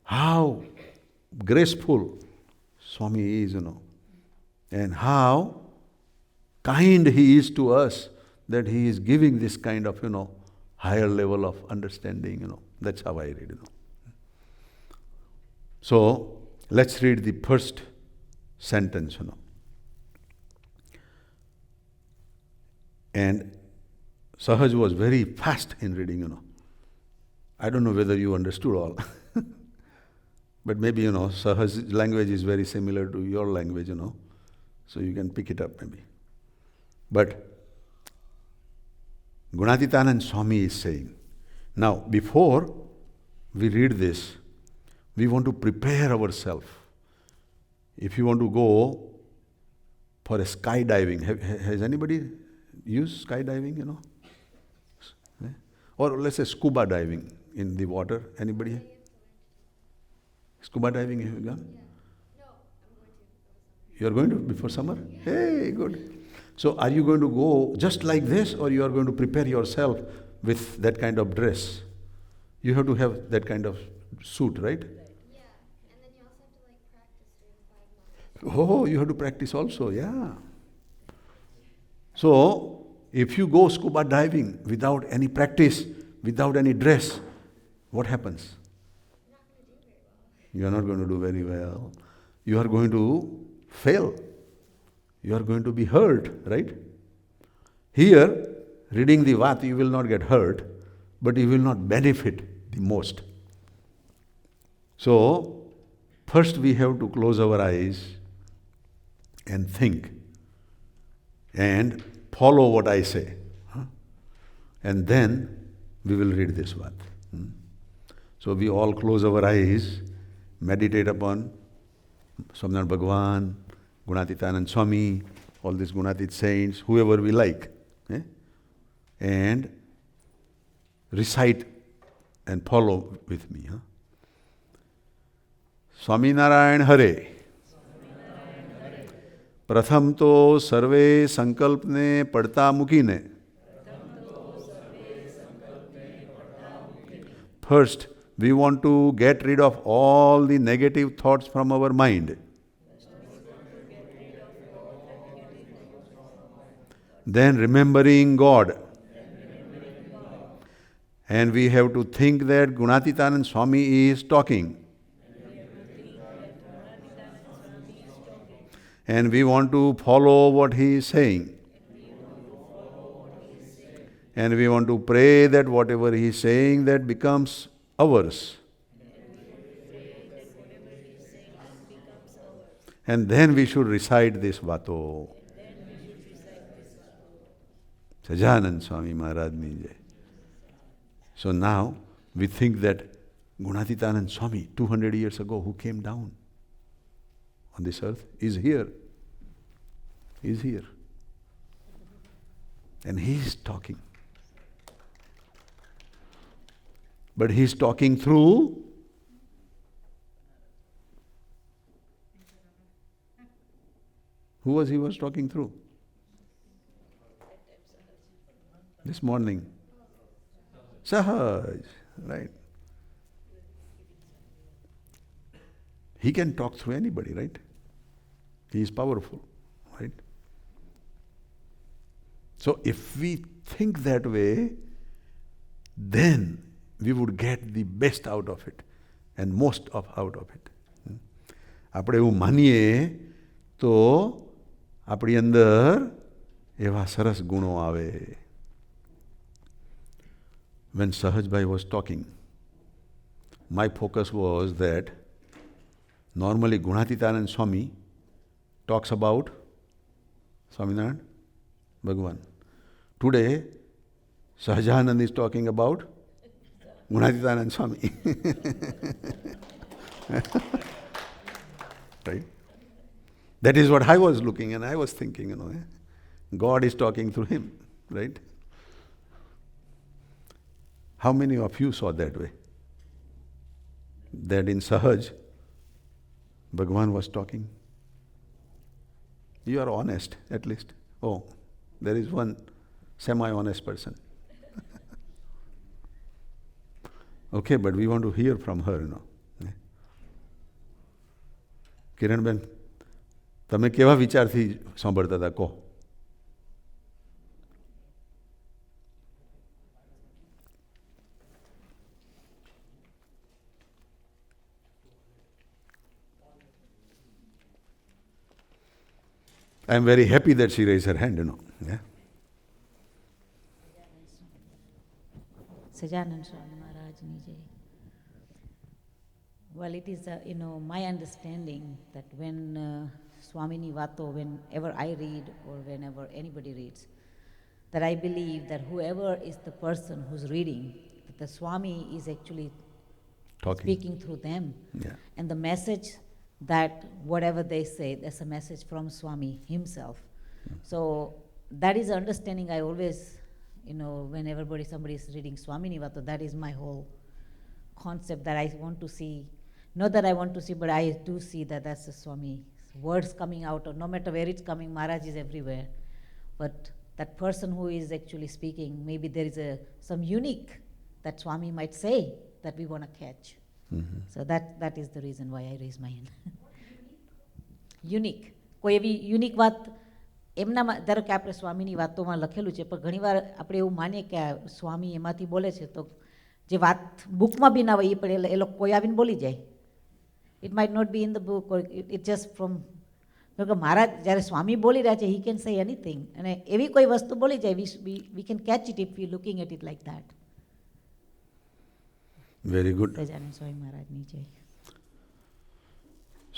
How graceful Swami is, and how kind he is to us that he is giving this kind of, higher level of understanding, That's how I read, So, let's read the first sentence, And Sahaj was very fast in reading, I don't know whether you understood all. But maybe, Sahaj's language is very similar to your language, So you can pick it up maybe. But Gunatitanand Swami is saying, now before we read this, we want to prepare ourselves. If you want to go for a skydiving, has anybody used skydiving, Or let's say scuba diving in the water. Anybody? Scuba diving have you done? No, I'm going to. You are going to before summer? Hey, good. So are you going to go just like this, or you are going to prepare yourself with that kind of dress? You have to have that kind of suit, right? Yeah, and then you also have to practice during 5 months. Oh, you have to practice also, yeah. So, if you go scuba diving without any practice, without any dress, what happens? You are not going to do very well. You are going to fail. You are going to be hurt, right? Here, reading the Vat, you will not get hurt, but you will not benefit the most. So, first we have to close our eyes and think and follow what I say. And then we will read this Vat. So we all close our eyes, meditate upon Swaminarayan Bhagavan, Gunatitanand Swami, all these Gunatit saints, whoever we like. And recite and follow with me. Swaminarayan Hare. પ્રથમ તો સર્વે સંકલ્પને પડતા મૂકીને First, we want to get rid of all the negative thoughts from our mind. Then remembering God. And we have to think that Gunatitanand Swami is talking. And we want to follow what he is saying. And we want to pray that whatever he is saying, that becomes ours. And then we should recite this Vato. Sajanand Swami Maharaj Ni Jai. So now we think that Gunatitanand Swami, 200 years ago, who came down on this earth, is here. Is here. And he is talking. But he is talking through who was he was talking through? This morning. Sahaj, right? He can talk through anybody, right? He is powerful, right? So if we think that way, then we would get the best out of it and most out of it. આપણે એવું માનીએ તો આપણી અંદર એવા સરસ ગુણો આવે. When Sahajbhai was talking, my focus was that normally Gunatitanand Swami talks about Swaminarayan Bhagavan. Today, Sahajanand is talking about Gunatitanand Swami. right? That is what I was looking and I was thinking, God is talking through him, right? How many of you saw that way? That in Sahaj, Bhagwan was talking. You are honest, at least. Oh, there is one semi-honest person. Okay, but we want to hear from her, Kiranben, તમે કેવા વિચારથી સાંભળતા હતા કહો? I am very happy that she raised her hand, Yeah. Sajanand સ્વામી મહારાજની જય. Well, it is, my understanding that when Swamini Vato, whenever I read or whenever anybody reads, that I believe that whoever is the person who's reading, that the Swami is actually speaking through them. Yeah. And the message that whatever they say, that's a message from Swami himself. So that is the understanding I always, when somebody is reading Swamini Vato, that is my whole concept that I want to see. Not that I want to see, but I do see that that's the Swami words coming out, or no matter where it's coming, Maharaj is everywhere. But that person who is actually speaking, maybe there is some unique that Swami might say that we want to catch. Mm-hmm. So that is the reason why I raise my hand. Unique. કોઈ એવી unique વાત એમનામાં, ધારો કે આપણે સ્વામીની વાતોમાં લખેલું છે, પણ ઘણીવાર આપણે એવું માનીએ કે આ સ્વામી એમાંથી બોલે છે, તો જે વાત બુકમાં બી ના હોય એ પણ એ લોકો કોઈ આવીને બોલી જાય. It might not be in the book, or it just from, મહારાજ જ્યારે સ્વામી બોલી રહ્યા છે, he can say anything. અને એવી કોઈ વસ્તુ બોલી જાય, we can catch it if we looking at it like that. Very good. Sajanand સ્વામી મહારાજની જય.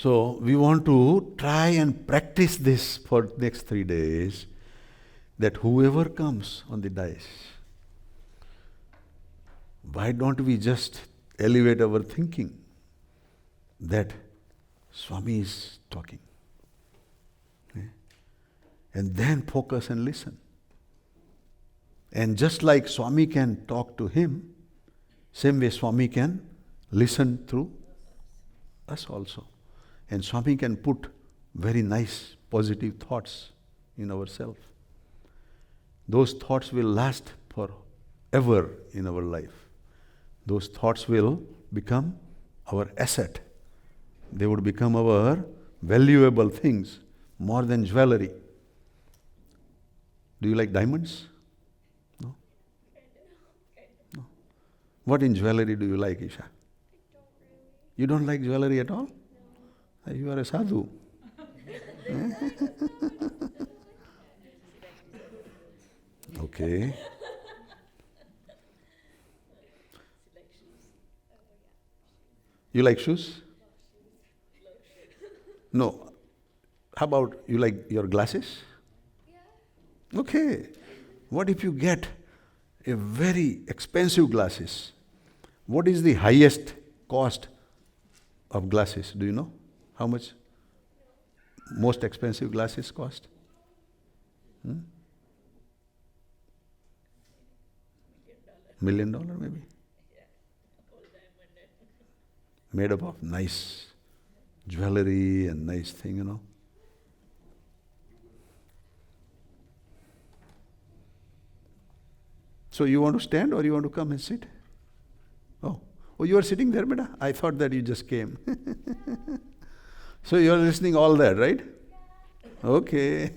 So we want to try and practice this for next 3 days, that whoever comes on the dais, why don't we just elevate our thinking that Swami is talking, and then focus and listen. And just like Swami can talk to him, same way Swami can listen through us also. And Swami can put very nice positive thoughts in ourselves. Those thoughts will last forever in our life. Those thoughts will become our asset. They would become our valuable things, more than jewelry. Do you like diamonds? No? No. What in jewelry do you like, Isha? You don't like jewelry at all? You are a sadhu. Okay. You like shoes? No. How about you like your glasses? Yeah. Okay. What if you get a very expensive glasses? What is the highest cost of glasses? Do you know? How much most expensive glasses cost? $1 million maybe? Made up of nice jewelry and nice thing, So you want to stand or you want to come and sit? Oh, you are sitting there, beta? I thought that you just came. So you are listening all that, right? Okay.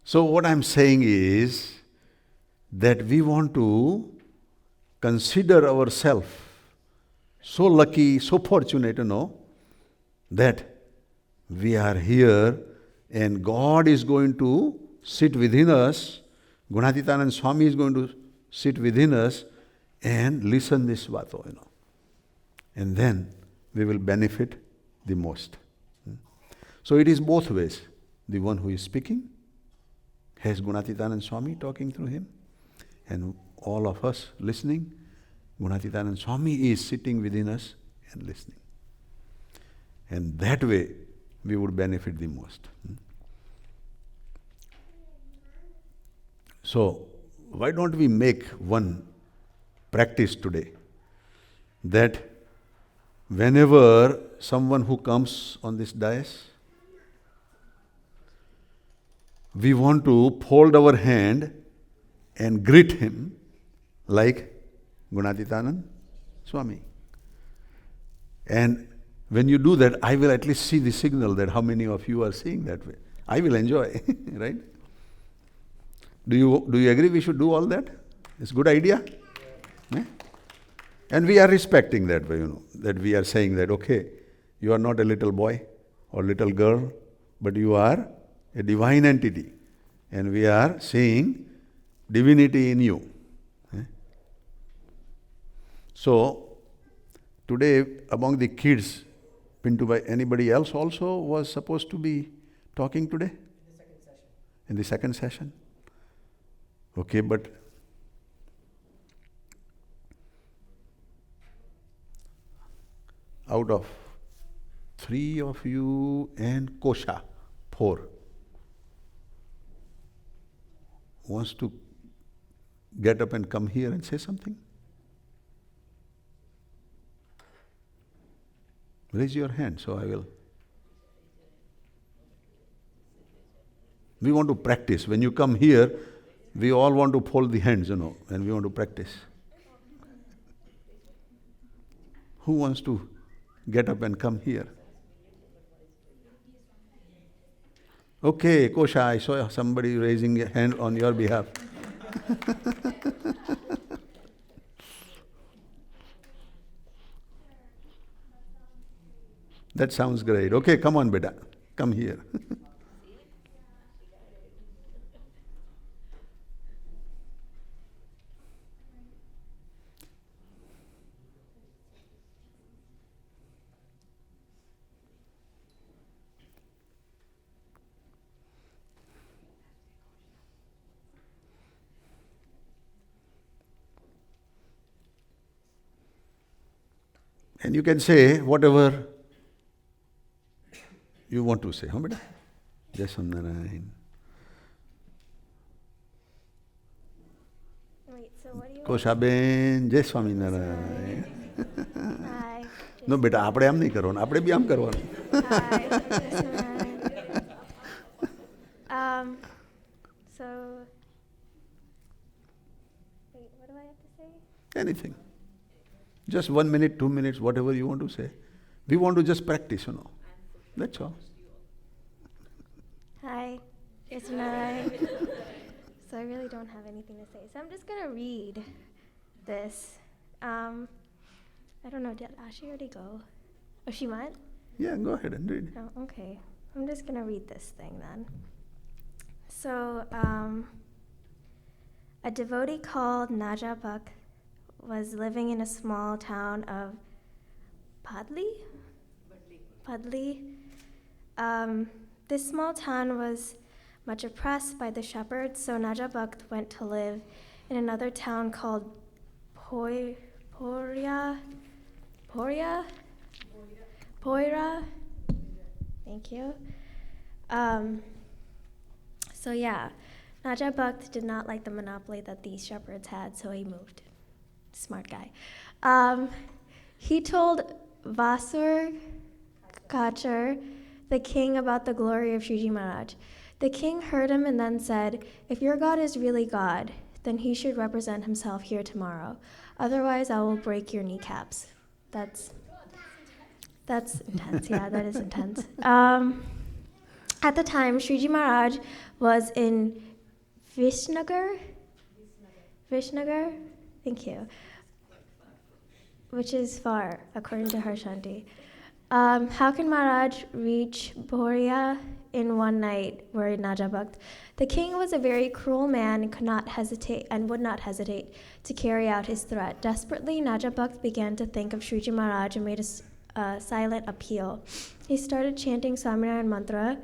So what I'm saying is that we want to consider ourselves so lucky, so fortunate to know that we are here and God is going to sit within us. Gunatitanand Swami is going to sit within us and listen this vato, And then we will benefit the most. So it is both ways. The one who is speaking has Gunatitanand Swami talking through him, and all of us listening. Gunatitanand Swami is sitting within us and listening. And that way we would benefit the most. So, why don't we make one practice today that whenever someone who comes on this dais, we want to fold our hand and greet him like Gunatitanand Swami. And when you do that, I will at least see the signal that how many of you are seeing that way. I will enjoy, right? Do you agree we should do all that? It's a good idea? Yeah? And we are respecting that way, that we are saying that, okay, you are not a little boy or little girl, but you are a divine entity. And we are seeing divinity in you. So, today among the kids, Pintu Bhai, anybody else also was supposed to be talking today? In the second session? Okay, but out of 3 of you and Kosha, 4, wants to get up and come here and say something? Raise your hand, so I will. We want to practice. When you come here, we all want to fold the hands, and we want to practice. Who wants to get up and come here? Okay, Kosha, I saw somebody raising a hand on your behalf. That sounds great. Okay, come on, beta. Come here. And you can say whatever you want to say. Huh, beta? Jai Swaminarayan. Wait, so what do you Kosha Ben, Jai Swaminarayan. Hi. No, beta, આપણે આમ નહીં કરવાનું, આપણે બી આમ કરવાનું. Hi. So, wait, what do I have to say? Anything. Just 1 minute, 2 minutes, whatever you want to say. We want to just practice, That's all. Hi. It's Nai. So I really don't have anything to say. So I'm just going to read this. I don't know, did Ashi already go? Oh, she went? Yeah, go ahead and read. Oh, okay. I'm just going to read this thing then. So, a devotee called Najabak was living in a small town of Padli. This small town was much oppressed by the shepherds, so Najabak went to live in another town called Poira. Thank you. So yeah, Najabak did not like the monopoly that these shepherds had, so he moved. Smart guy. He told Vasur Kachar, the king, about the glory of Shriji Maharaj. The king heard him and then said, "If your God is really God, then he should represent himself here tomorrow. Otherwise, I will break your kneecaps." That's intense. Yeah, that is intense. At the time, Shriji Maharaj was in Vishnagar, thank you, which is far, according to Harshanti. How can Maharaj reach Boria in one night? Worried Najabakt. The king was a very cruel man and would not hesitate to carry out his threat. Desperately, Najabakt began to think of Shriji Maharaj and made a silent appeal. He started chanting Swaminarayan mantra,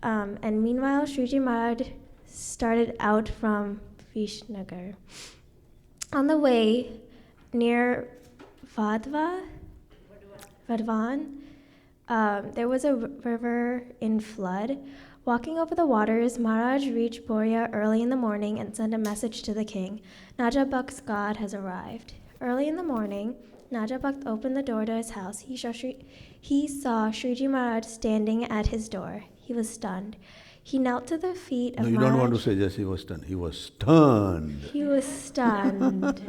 and meanwhile, Shriji Maharaj started out from Vishnagar. On the way near Vadvan, there was a river in flood. Walking over the waters, Maharaj reached Boria early in the morning and sent a message to the king. Najabak's god has arrived. Early in the morning, Najabak opened the door to his house. He saw Shriji Maharaj standing at his door. He was stunned. He knelt to the feet of No, you Maharaj. don't want to say just he was stunned. He was stunned. He was stunned.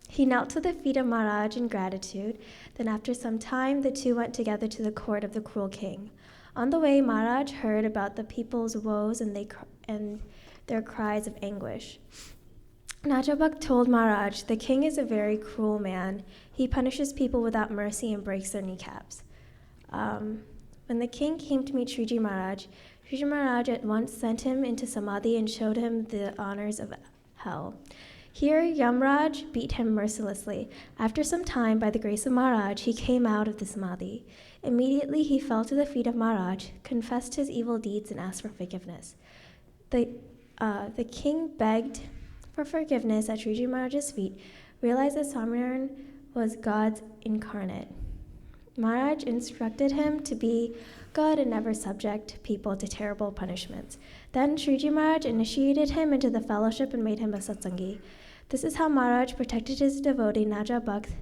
He knelt to the feet of Maharaj in gratitude. Then after some time, the two went together to the court of the cruel king. On the way, Maharaj heard about the people's woes and their cries of anguish. Najabak told Maharaj, "The king is a very cruel man. He punishes people without mercy and breaks their kneecaps." When the king came to meet Shriji Maharaj at once sent him into Samadhi and showed him the honors of hell. Here, Yamraj beat him mercilessly. After some time, by the grace of Maharaj, he came out of the Samadhi. Immediately, he fell to the feet of Maharaj, confessed his evil deeds, and asked for forgiveness. The king begged for forgiveness at Shriji Maharaj's feet, realized that Swaminarayan was God's incarnate. Maharaj instructed him to be good and never subject people to terrible punishments. Then Shriji Maharaj initiated him into the fellowship and made him a satsangi. This is how Maharaj protected his devotee Naja Bhakt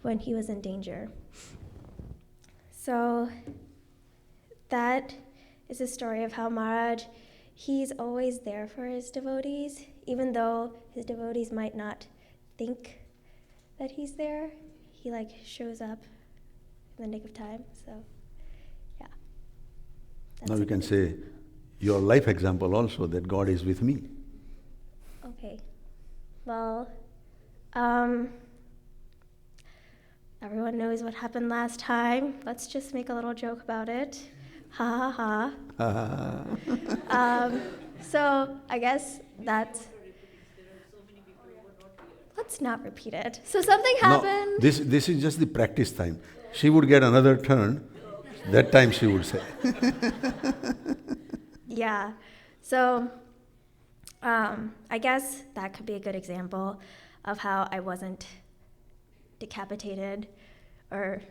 when he was in danger. So that is a story of how Maharaj, he's always there for his devotees, even though his devotees might not think that he's there. He shows up in the nick of time. So yeah. Now you can say your life example also, that God is with me. Okay. Well, everyone knows what happened last time. Let's just make a little joke about it. Ha ha ha. So I guess that's. Let's not repeat it. So something happened. No, this is just the practice time. She would get another turn. That time she would say. Yeah. So I guess that could be a good example of how I wasn't decapitated or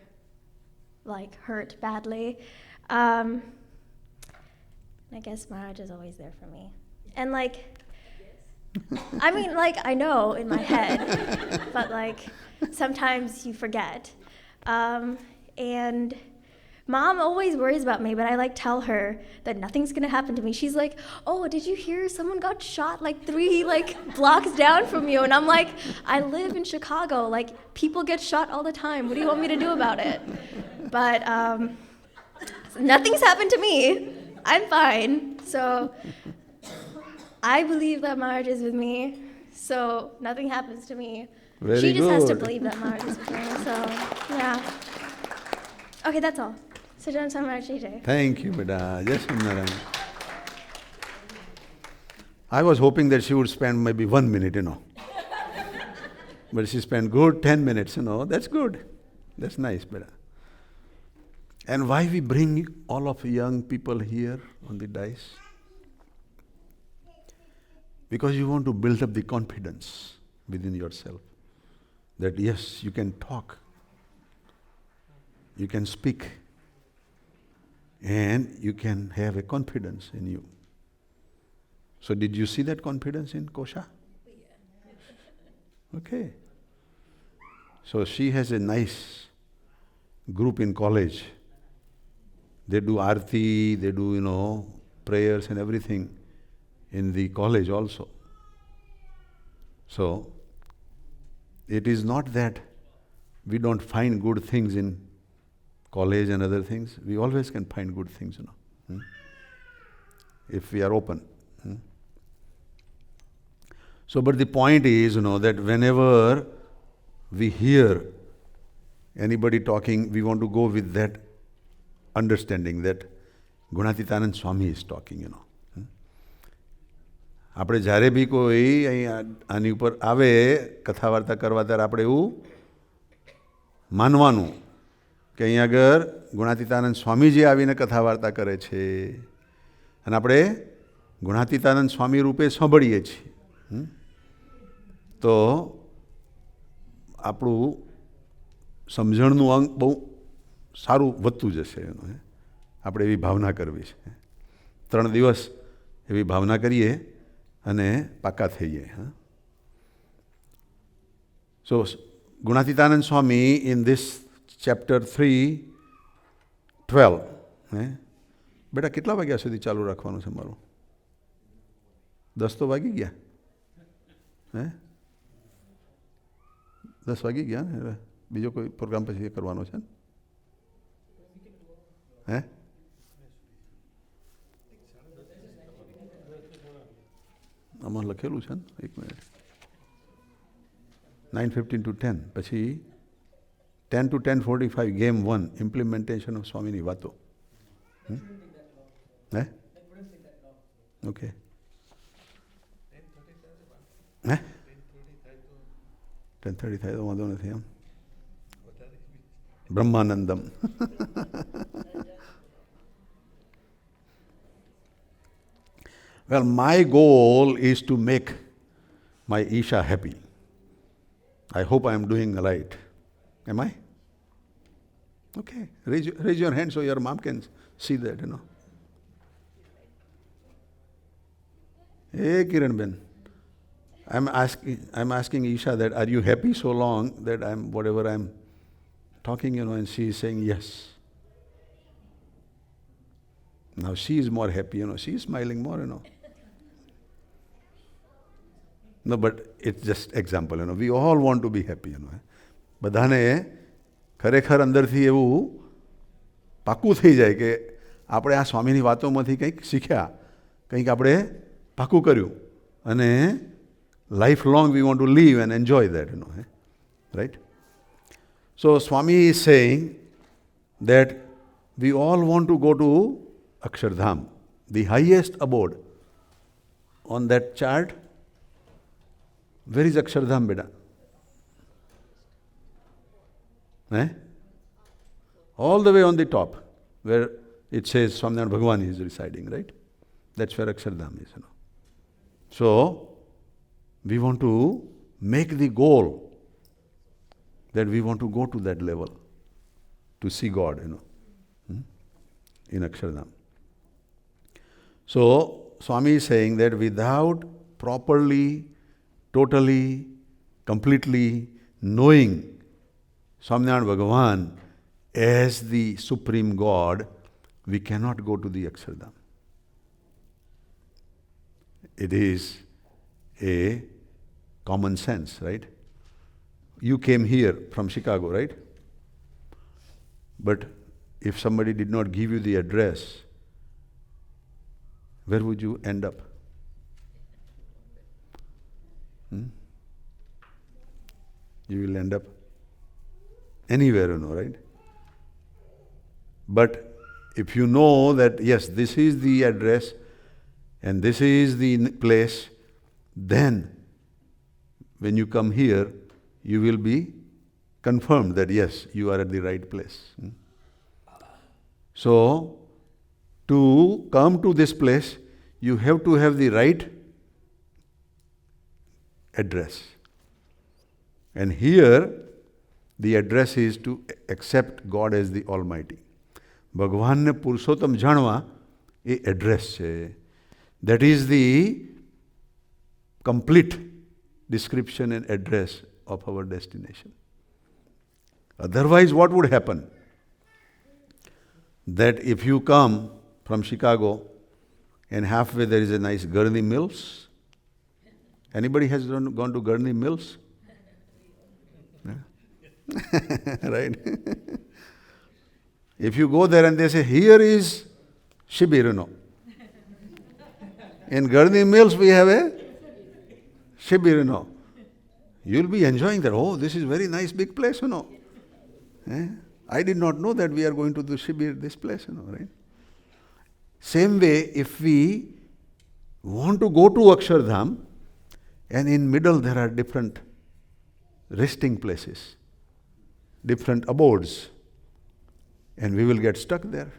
hurt badly. I guess Maharaj is always there for me. And I know in my head, but sometimes you forget. And Mom always worries about me, but I tell her that nothing's gonna happen to me. She's like, "Oh, did you hear someone got shot 3 blocks down from you?" And I'm like, "I live in Chicago. People get shot all the time. What do you want me to do about it?" But nothing's happened to me. I'm fine. So I believe that Maharaj is with me. So nothing happens to me. Very she just has to good. believe that Maharaj is with me. So yeah. Okay, that's all. So don't tell Maharaj Jai. Thank you, beta. Jai Swaminarayan. I was hoping that she would spend maybe 1 minute, But she spent good 10 minutes, That's good. That's nice, beta. And why we bring all of young people here on the dais? Because you want to build up the confidence within yourself. That yes, you can talk. You can speak. And you can have a confidence in you. So did you see that confidence in Kosha? Okay. So she has a nice group in college. They do arti, they do, prayers and everything in the college also. So it is not that we don't find good things in college and other things. We always can find good things, if we are open. So, but the point is, that whenever we hear anybody talking, we want to go with that understanding that Gunatitanand Swami is talking, આપણે જ્યારે બી કોઈ આની ઉપર આવે કથા વાર્તા કરવા ત્યારે આપણે એવું માનવાનું કે અહીં આગળ ગુણાતીતાનંદ સ્વામીજી આવીને કથા વાર્તા કરે છે અને આપણે ગુણાતીતાનંદ સ્વામી રૂપે સાંભળીએ છીએ. તો આપણું સમજણનું અંગ બહુ સારું વધતું જશે એનું. આપણે એવી ભાવના કરવી છે. 3 દિવસ એવી ભાવના કરીએ અને પાકા થઈએ. સો ગુણાતીતાનંદ સ્વામી ઇન ધીસ ચેપ્ટર 3:12. બેટા કેટલા વાગ્યા સુધી ચાલુ રાખવાનું છે મારું? 10 તો વાગી ગયા. 10 વાગી ગયા ને? બીજો કોઈ પ્રોગ્રામ પછી કરવાનો છે ને? આમાં લખેલું છે ને? 1 મિનિટ. 9:15 to 10. પછી 10 to 10:45 ગેમ 1 ઇમ્પ્લિમેન્ટેશન ઓફ સ્વામીની વાતો. ઓકે. 10:30 થાય તો વાંધો નથી. એમ બ્રહ્માનંદમ. Well, my goal is to make my Isha happy. I hope I am doing right. Am I? Okay. Raise your hand so your mom can see that, Hey, Kiran Ben. I'm asking Isha that, are you happy so long that whatever I'm talking, and she is saying yes. Now she is more happy, she is smiling more, No, but it's just example, We all want to be happy, બધાને ખરેખર અંદરથી એવું પાકું થઈ જાય કે આપણે આ સ્વામીની વાતોમાંથી કંઈક શીખ્યા, કંઈક આપણે પાકું કર્યું અને life long we want to live and enjoy that, right? So Swami is saying that we all want to go to Akshardham, the highest abode. On that chart, where is Akshardham, beta? All the way on the top, where it says Swaminarayan Bhagavan is residing, right? That's where Akshardham is, So, we want to make the goal that we want to go to that level to see God, in Akshardham. So, Swami is saying that without properly, totally, completely knowing Swaminarayan Bhagavan as the Supreme God, we cannot go to the Akshardham. It is a common sense, right? You came here from Chicago, right? But if somebody did not give you the address, where would you end up? You will end up anywhere, right? But if you know that, yes, this is the address and this is the place, then when you come here, you will be confirmed that, yes, you are at the right place. So, to come to this place, you have to have the right address. And here, the address is to accept God as the Almighty. ભગવાનને પુરુષોત્તમ જાણવા એ address છે. That is the complete description and address of our destination. Otherwise, what would happen? That if you come from Chicago and halfway there is a nice Gurney Mills. Anybody has gone to Gurney Mills? Right? If you go there and they say, here is Shibir, In Gurney Mills we have a Shibir, You'll be enjoying that. Oh, this is very nice big place, I did not know that we are going to the Shibir, this place, right? Same way, if we want to go to Akshardham, and in middle there are different resting places, different abodes, and we will get stuck there.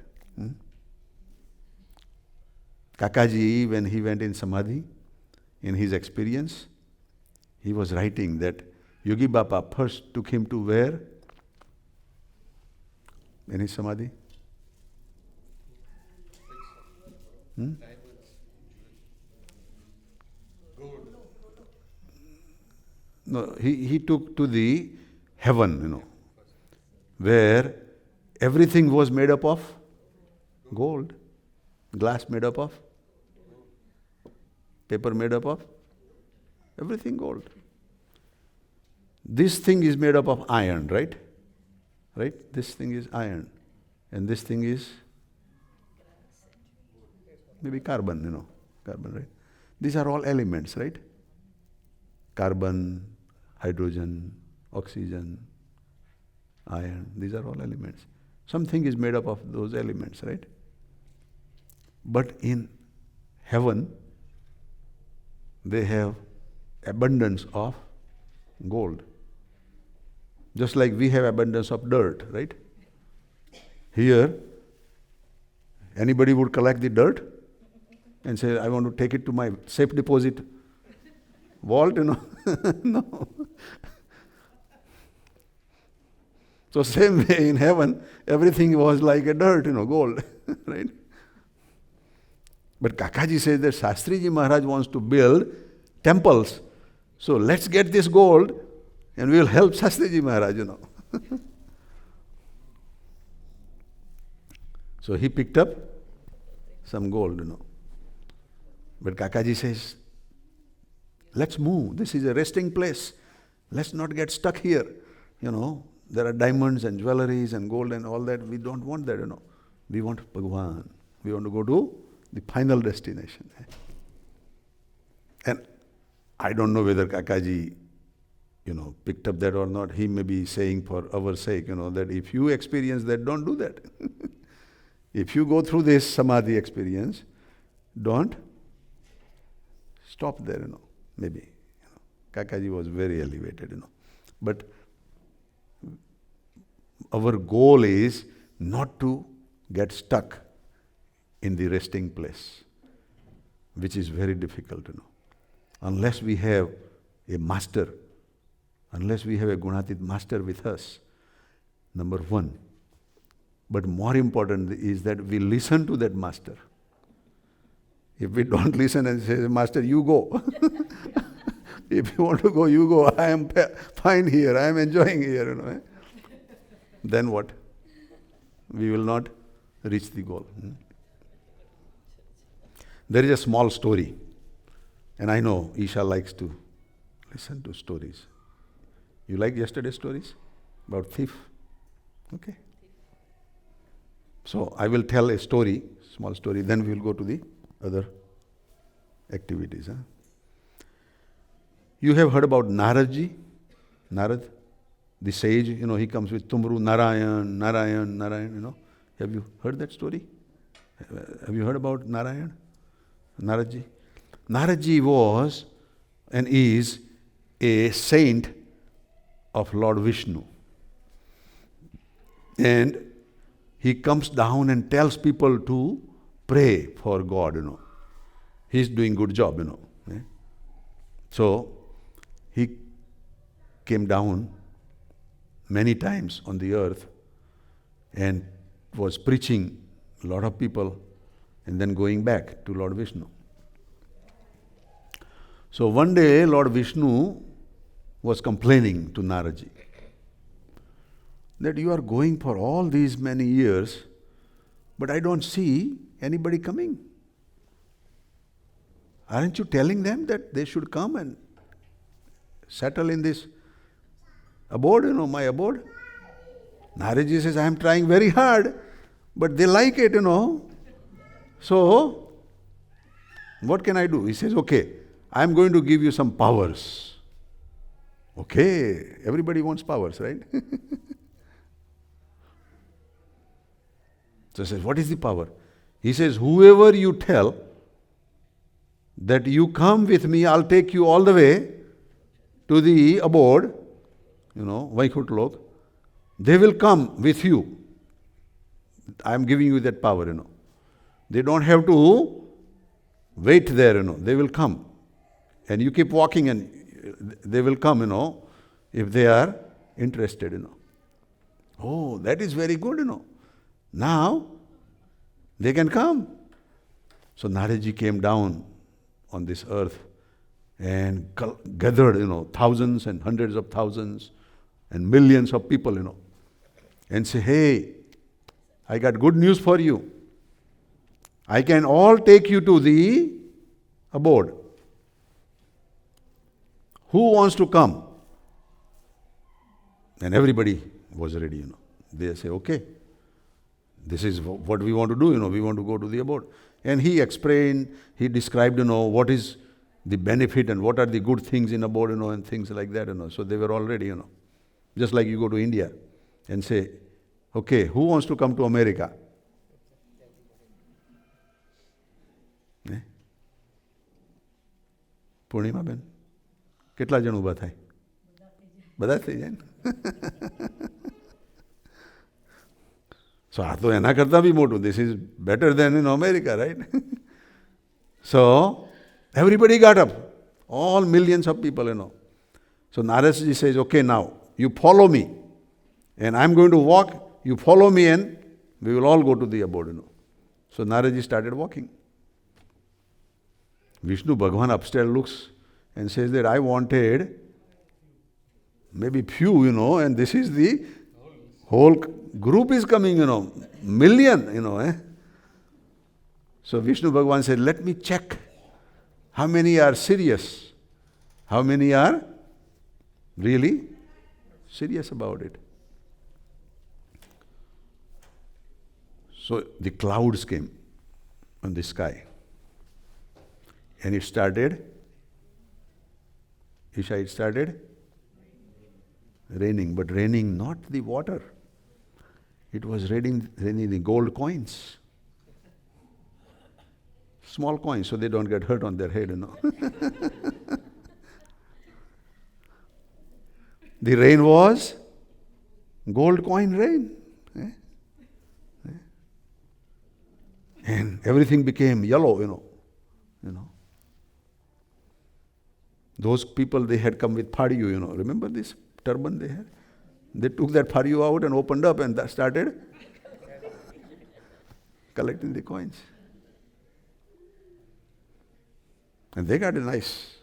Kakaji, when he went in Samadhi, in his experience, he was writing that Yogi Baba first took him to where? In his Samadhi? No, he took to the heaven, where everything was made up of gold, glass made up of, paper made up of, everything gold. This thing is made up of iron, right? Right? This thing is iron. And this thing is maybe carbon, carbon, right? These are all elements, right? Carbon, hydrogen, oxygen, iron, these are all elements. Something is made up of those elements, right? But in heaven, they have abundance of gold. Just like we have abundance of dirt, right? Here, anybody would collect the dirt and say, I want to take it to my safe deposit vault, No. So same way in heaven, everything was like a dirt, gold, right? But Kakaji says that Shastriji Maharaj wants to build temples. So let's get this gold and we will help Shastriji Maharaj, So he picked up some gold, But Kakaji says, let's move. This is a resting place. Let's not get stuck here. There are diamonds and jewelries and gold and all that. We don't want that, We want Bhagwan. We want to go to the final destination. And I don't know whether Kakaji, picked up that or not. He may be saying for our sake, that if you experience that, don't do that. If you go through this Samadhi experience, don't stop there, maybe. Kakaji was very elevated, But our goal is not to get stuck in the resting place, which is very difficult, Unless we have a master, unless we have a Gunatit master with us, number one. But more important is that we listen to that master. If we don't listen and say, Master, you go. If you want to go, you go. I am fine here. I am enjoying here. Then what? We will not reach the goal. There is a small story. And I know Isha likes to listen to stories. You like yesterday's stories? About thief? Okay. So I will tell a story, small story, then we will go to the other activities. You have heard about Naradji? Narad, the sage, he comes with Tumru, Narayan, Narayan, Narayan, Have you heard that story? Have you heard about Narayan? Naradji? Naradji was and is a saint of Lord Vishnu. And he comes down and tells people to pray for God, He's doing good job, So, he came down many times on the earth and was preaching a lot of people and then going back to Lord Vishnu. So one day Lord Vishnu was complaining to Naradji that you are going for all these many years, but I don't see anybody coming. Aren't you telling them that they should come and settle in this abode, my abode? Naradji says, I am trying very hard, but they like it, So, what can I do? He says, okay, I am going to give you some powers. Okay, everybody wants powers, right? So he says, what is the power? He says, whoever you tell that you come with me, I'll take you all the way to the abode, Vaikunth Lok, they will come with you. I am giving you that power, They don't have to wait there, they will come. And you keep walking and they will come, if they are interested, Oh, that is very good, Now, they can come. So Naradji came down on this earth and gathered, thousands and hundreds of thousands and millions of people, and say, hey, I got good news for you. I can all take you to the abode. Who wants to come? And everybody was ready, They say, okay, this is what we want to do, we want to go to the abode. And he explained, he described, what is the benefit and what are the good things in abode, and things like that, So they were all ready, Just like you go to India and say, okay, who wants to come to America? પૂર્ણિમા બેન કેટલા જણ ઊભા થાય? બધા થઈ જાય ને? So આ તો એના કરતાં બી મોટું. This is better than in America, right? So everybody got up. All millions of people, So Naradji says, okay, now you follow me and I'm going to walk. You follow me and we will all go to the abode, So Naradji started walking. Vishnu Bhagavan upstairs looks and says that I wanted maybe few, and this is the whole group is coming, million, So Vishnu Bhagavan said, let me check how many are serious, how many are really serious about it. So the clouds came on the sky. And it started, Isha, it started raining, but raining not the water. It was raining the gold coins. Small coins, so they don't get hurt on their head, The rain was gold coin rain. And everything became yellow, Those people, they had come with pariyu, Remember this turban they had? They took that pariyu out and opened up and started collecting the coins. And they got a nice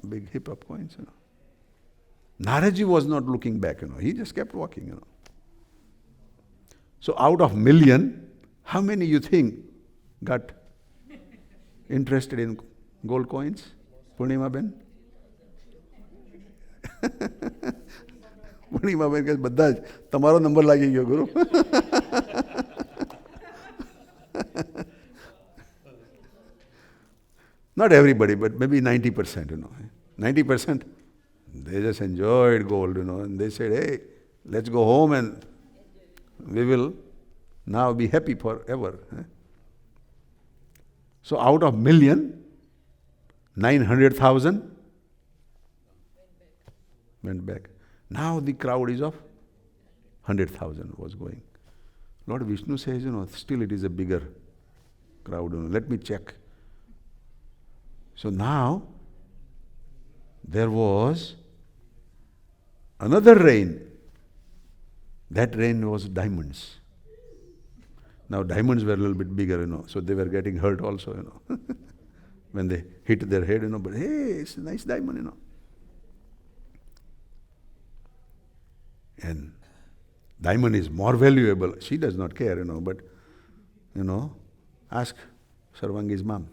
big heap of coins, Naradji was not looking back, He just kept walking, So out of million, how many you think got interested in gold coins? Purnima Ben? Purnima Ben કહે બધા જ તમારો number લાગી ગયો ગુરુ. Not everybody, but maybe 90%, 90%, they just enjoyed gold, and they said, hey, let's go home and we will now be happy forever. So out of million, 900,000 went back. Now the crowd is of 100,000 was going. Lord Vishnu says, still it is a bigger crowd. Let me check. So now there was another rain. That rain was diamonds. Now diamonds were a little bit bigger, so they were getting hurt also, when they hit their head, but hey, it's a nice diamond, And diamond is more valuable. She does not care, but, ask Sarvangi's mom.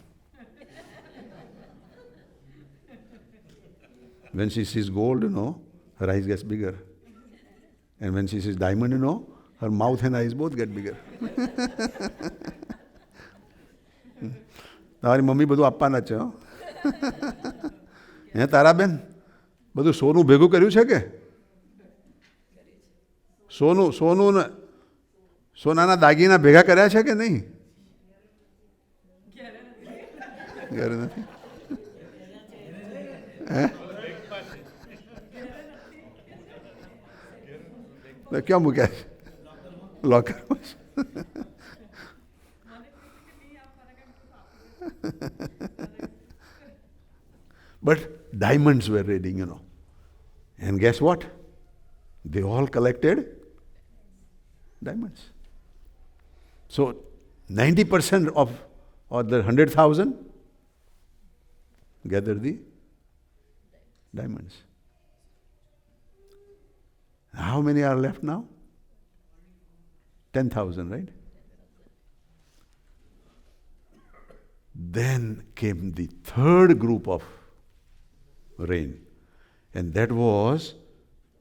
When she sees gold, her eyes gets bigger. And when she sees diamond, her mouth and eyes both get bigger. તારી mummy બધું આપવાના છે, હે તારાબેન? બધું સોનું ભેગું કર્યું છે કે? સોનું ને સોનાના દાગીના ભેગા કર્યા છે કે નહીં? ઘરે નથી. હે? ક્યાં મૂક્યા છે? લોકરમાં. But diamonds were raiding, And guess what? They all collected diamonds. So 90% of, or the 100,000 gather the diamonds. How many are left now? 10,000, right? Then came the third group of rain, and that was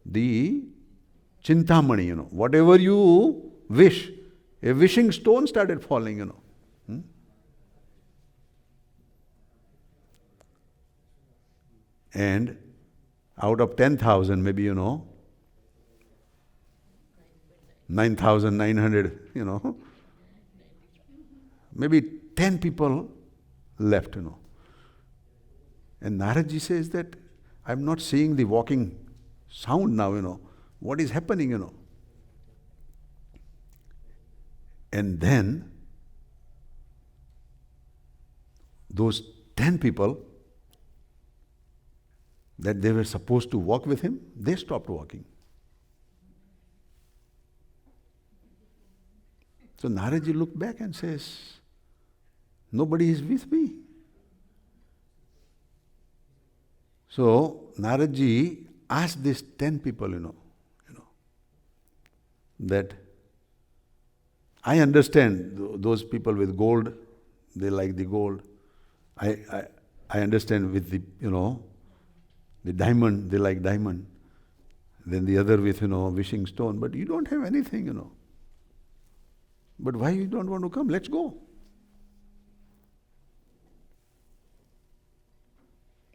the Chintamani, Whatever you wish, a wishing stone started falling, And out of 10,000, maybe, 9,900, maybe 10 people left, And Naradji says that I'm not seeing the walking sound now, What is happening, And then those 10 people that they were supposed to walk with him, they stopped walking. So Naradji looked back and says, nobody is with me. So Naradji asked these 10 people, that I understand those people with gold, they like the gold. I understand with the, the diamond, they like diamond. Then the other with, wishing stone. But you don't have anything, But why you don't want to come? Let's go.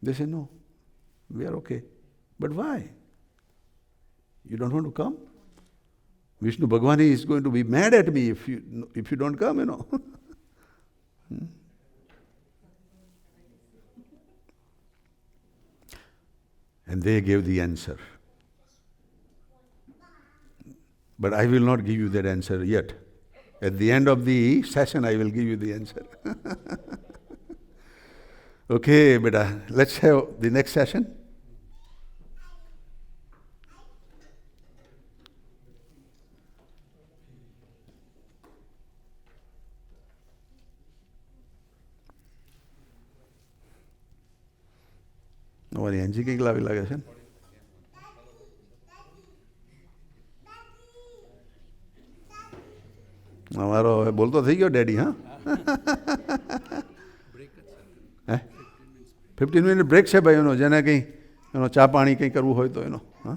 They say, no, we are okay. But why? You don't want to come? Vishnu Bhagwan is going to be mad at me if you don't come, And they gave the answer. But I will not give you that answer yet. At the end of the session, I will give you the answer. Okay, beta, let's have the next session. અમારી NG કંઈક લાવી લાગે છે ને અમારો હવે બોલતો થઈ ગયો ડેડી હા 15 મિનિટ બ્રેક છે ભાઈ એનો જેને કંઈ એનો ચા પાણી કંઈ કરવું હોય તો એનો હા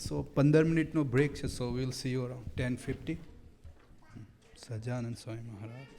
So 15 મિનિટનો બ્રેક છે. So we'll see you around 10:50. Sajanand Swami Maharaj.